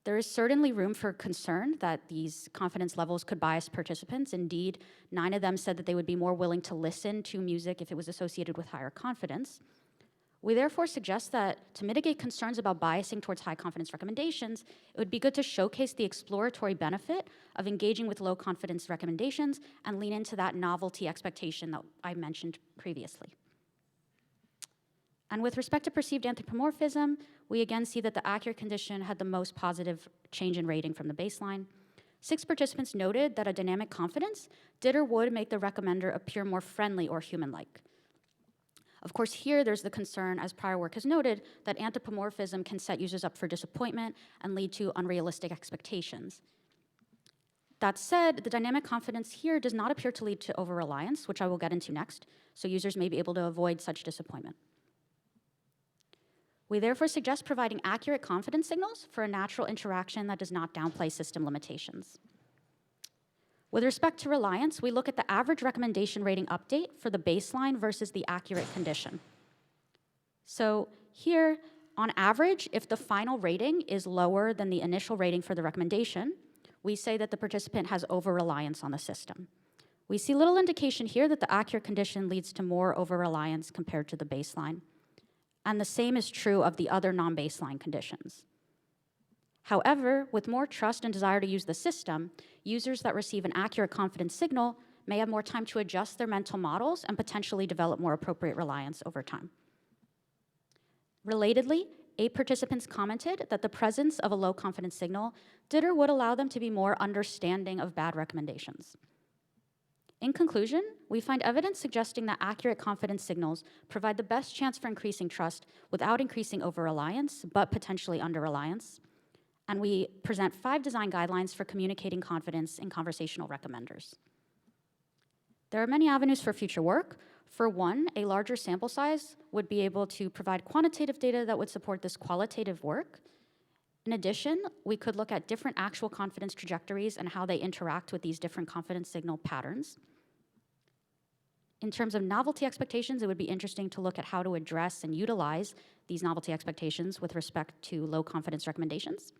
There is certainly room for concern that these confidence levels could bias participants. Indeed, 9 of them said that they would be more willing to listen to music if it was associated with higher confidence. We therefore suggest that to mitigate concerns about biasing towards high confidence recommendations, it would be good to showcase the exploratory benefit of engaging with low confidence recommendations and lean into that novelty expectation that I mentioned previously. And with respect to perceived anthropomorphism, we again see that the accurate condition had the most positive change in rating from the baseline. 6 participants noted that a dynamic confidence did or would make the recommender appear more friendly or human-like. Of course, here there's the concern, as prior work has noted, that anthropomorphism can set users up for disappointment and lead to unrealistic expectations. That said, the dynamic confidence here does not appear to lead to over-reliance, which I will get into next, so users may be able to avoid such disappointment. We therefore suggest providing accurate confidence signals for a natural interaction that does not downplay system limitations. With respect to reliance, we look at the average recommendation rating update for the baseline versus the accurate condition. So here, on average, if the final rating is lower than the initial rating for the recommendation, we say that the participant has over-reliance on the system. We see little indication here that the accurate condition leads to more over-reliance compared to the baseline. And the same is true of the other non-baseline conditions. However, with more trust and desire to use the system, users that receive an accurate confidence signal may have more time to adjust their mental models and potentially develop more appropriate reliance over time. Relatedly, 8 participants commented that the presence of a low confidence signal did or would allow them to be more understanding of bad recommendations. In conclusion, we find evidence suggesting that accurate confidence signals provide the best chance for increasing trust without increasing over-reliance, but potentially under-reliance. And we present 5 design guidelines for communicating confidence in conversational recommenders. There are many avenues for future work. For one, a larger sample size would be able to provide quantitative data that would support this qualitative work. In addition, we could look at different actual confidence trajectories and how they interact with these different confidence signal patterns. In terms of novelty expectations, it would be interesting to look at how to address and utilize these novelty expectations with respect to low confidence recommendations.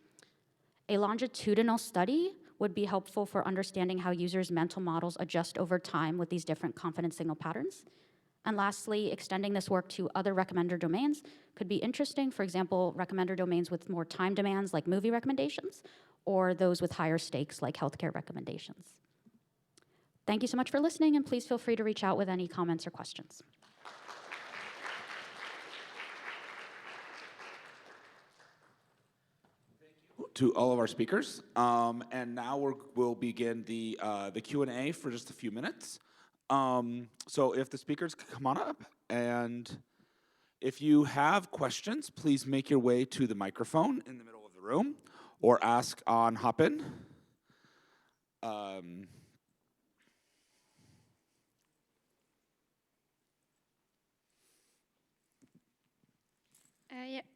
A longitudinal study would be helpful for understanding how users' mental models adjust over time with these different confidence signal patterns. And lastly, extending this work to other recommender domains could be interesting. For example, recommender domains with more time demands like movie recommendations, or those with higher stakes like healthcare recommendations. Thank you so much for listening, and please feel free to reach out with any comments or questions. To all of our speakers, and now we'll begin the Q&A for just a few minutes. So if the speakers could come on up, and if you have questions, please make your way to the microphone in the middle of the room, or ask on Hopin.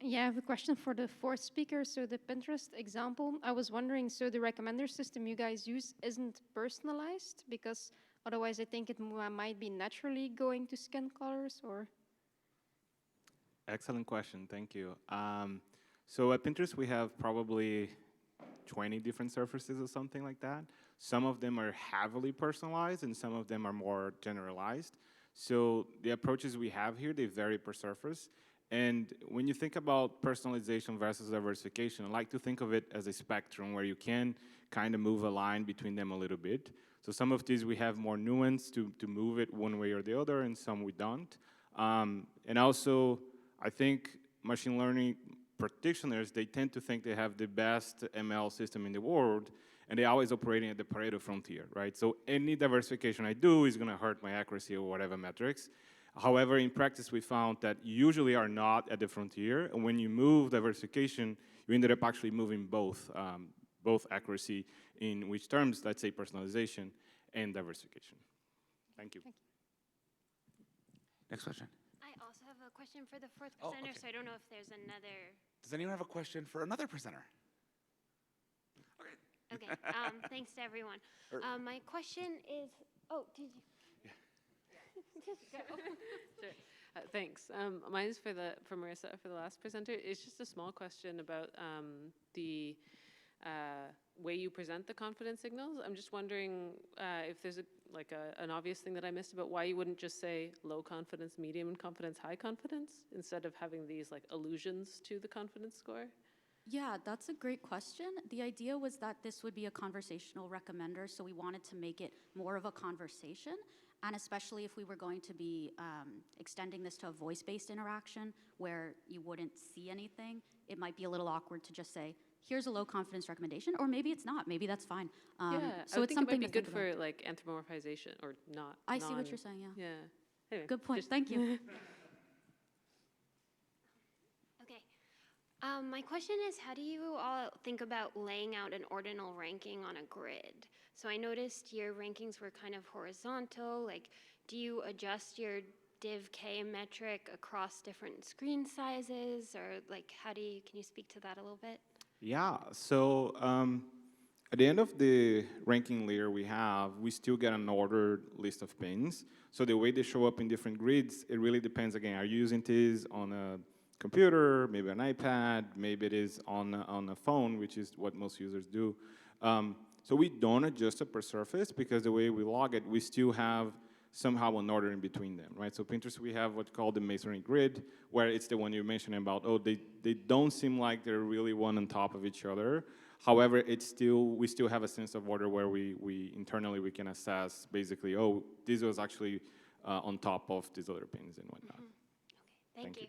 Yeah, I have a question for the 4th speaker. So the Pinterest example, I was wondering, so the recommender system you guys use isn't personalized? Because otherwise I think it might be naturally going to skin colors, or? Excellent question, thank you. So at Pinterest, we have probably 20 different surfaces or something like that. Some of them are heavily personalized, and some of them are more generalized. So the approaches we have here, they vary per surface. And when you think about personalization versus diversification, I like to think of it as a spectrum where you can kind of move a line between them a little bit. So some of these we have more nuance to move it one way or the other, and some we don't. And also, I think machine learning practitioners, they tend to think they have the best ML system in the world, and they're always operating at the Pareto frontier, right? So any diversification I do is gonna hurt my accuracy or whatever metrics. However, in practice, we found that usually are not at the frontier, and when you move diversification, you ended up actually moving both accuracy, in which terms, let's say personalization and diversification. Thank you. Next question. I also have a question for the 4th Oh, presenter, okay. so I don't know if there's another. Does anyone have a question for another presenter? Okay, thanks to everyone. My question is, did you? Just go. Sure. Thanks. Mine is for Marissa, for the last presenter. It's just a small question about the way you present the confidence signals. I'm just wondering if there's an obvious thing that I missed about why you wouldn't just say low confidence, medium confidence, high confidence, instead of having these allusions to the confidence score. Yeah, that's a great question. The idea was that this would be a conversational recommender, so we wanted to make it more of a conversation. And especially if we were going to be extending this to a voice-based interaction where you wouldn't see anything, it might be a little awkward to just say, here's a low confidence recommendation, or maybe it's not, maybe that's fine. Yeah, so it's something it might be to good think for about. anthropomorphization or not. I see what you're saying, yeah. Yeah. Anyway, Good point, thank you. Okay. My question is, how do you all think about laying out an ordinal ranking on a grid? So I noticed your rankings were kind of horizontal. Do you adjust your div K metric across different screen sizes, or can you speak to that a little bit? Yeah, so at the end of the ranking layer we still get an ordered list of pins. So the way they show up in different grids, it really depends. Again, are you using this on a computer, maybe an iPad, maybe it is on a phone, which is what most users do. So we don't adjust it per surface because the way we log it, we still have somehow an order in between them, right? So Pinterest, we have what's called the masonry grid, where it's the one you're mentioning about, they don't seem like they're really one on top of each other. However, we still have a sense of order where we internally we can assess basically, oh, this was actually on top of these other pins and whatnot. Okay, thank you.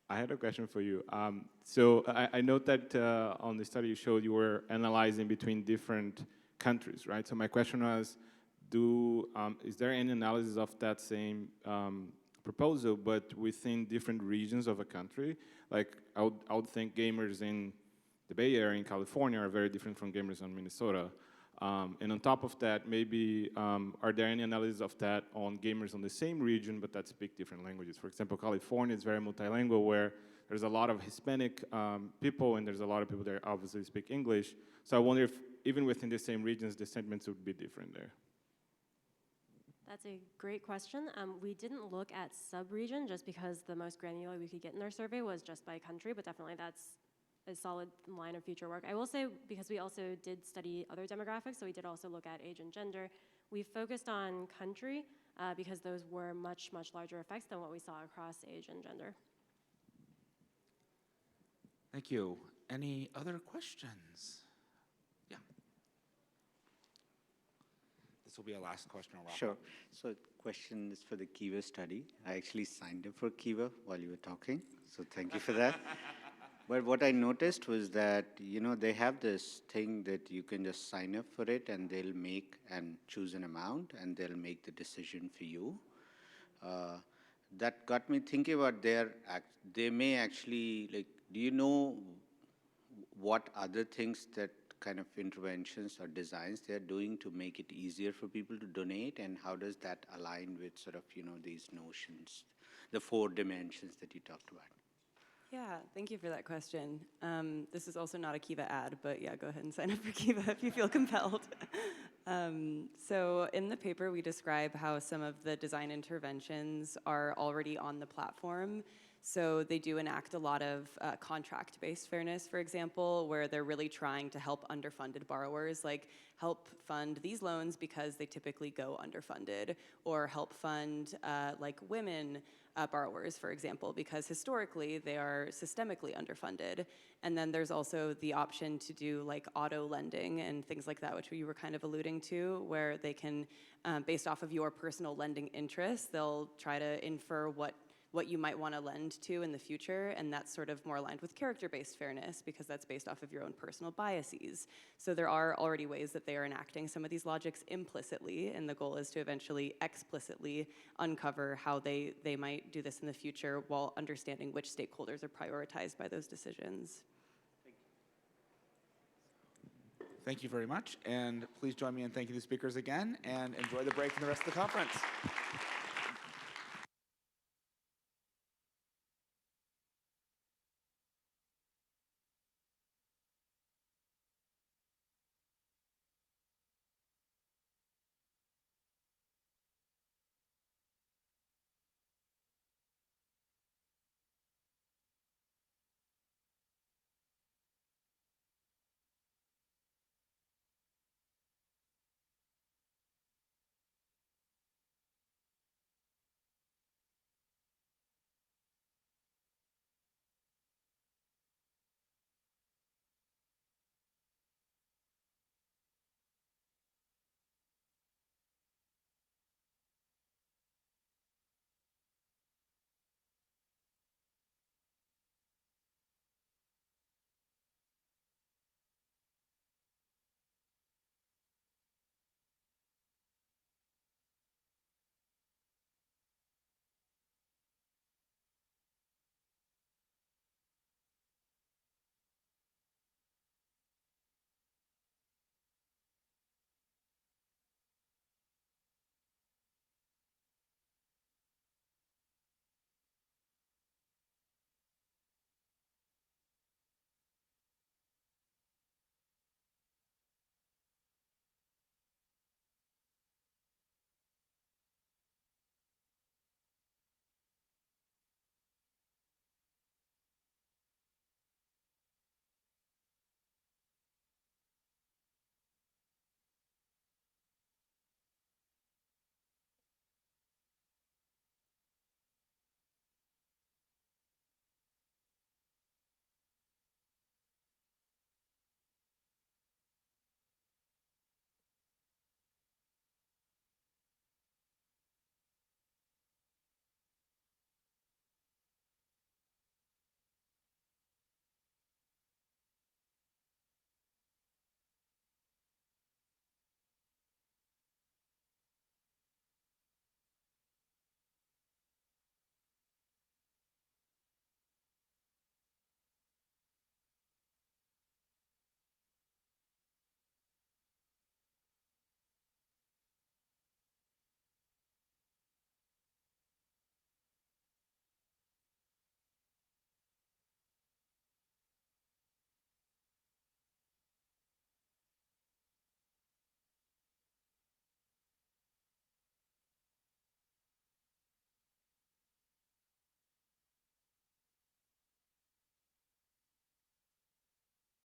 I had a question for you. So I note that on the study you showed you were analyzing between different countries, right? So my question was, is there any analysis of that same proposal, but within different regions of a country? Like I would think gamers in the Bay Area in California are very different from gamers in Minnesota. And on top of that, maybe are there any analysis of that on gamers on the same region but that speak different languages? For example, California is very multilingual, where there's a lot of Hispanic people and there's a lot of people that obviously speak English. So I wonder if even within the same regions, the sentiments would be different there. That's a great question. We didn't look at sub-region just because the most granular we could get in our survey was just by country, but definitely that's a solid line of future work. I will say, because we also did study other demographics, so we did also look at age and gender, we focused on country because those were much, much larger effects than what we saw across age and gender. Thank you. Any other questions? Yeah. This will be our last question. I'll wrap Sure. up. So question is for the Kiva study. I actually signed up for Kiva while you were talking, so thank you for that. But what I noticed was that, you know, they have this thing that you can just sign up for it and they'll make and choose an amount and they'll make the decision for you. That got me thinking about they may actually, like, do you know what other things that kind of interventions or designs they're doing to make it easier for people to donate, and how does that align with sort of, you know, these notions, the 4 dimensions that you talked about? Yeah, thank you for that question. This is also not a Kiva ad, but yeah, go ahead and sign up for Kiva if you feel compelled. So in the paper, we describe how some of the design interventions are already on the platform. So they do enact a lot of contract-based fairness, for example, where they're really trying to help underfunded borrowers, like help fund these loans because they typically go underfunded, or help fund like women borrowers, for example, because historically they are systemically underfunded. And then there's also the option to do like auto lending and things like that, which you were kind of alluding to, where they can, based off of your personal lending interests, they'll try to infer what you might want to lend to in the future, and that's sort of more aligned with character-based fairness because that's based off of your own personal biases. So there are already ways that they are enacting some of these logics implicitly, and the goal is to eventually explicitly uncover how they might do this in the future while understanding which stakeholders are prioritized by those decisions. Thank you very much, and please join me in thanking the speakers again, and enjoy the break and the rest of the conference.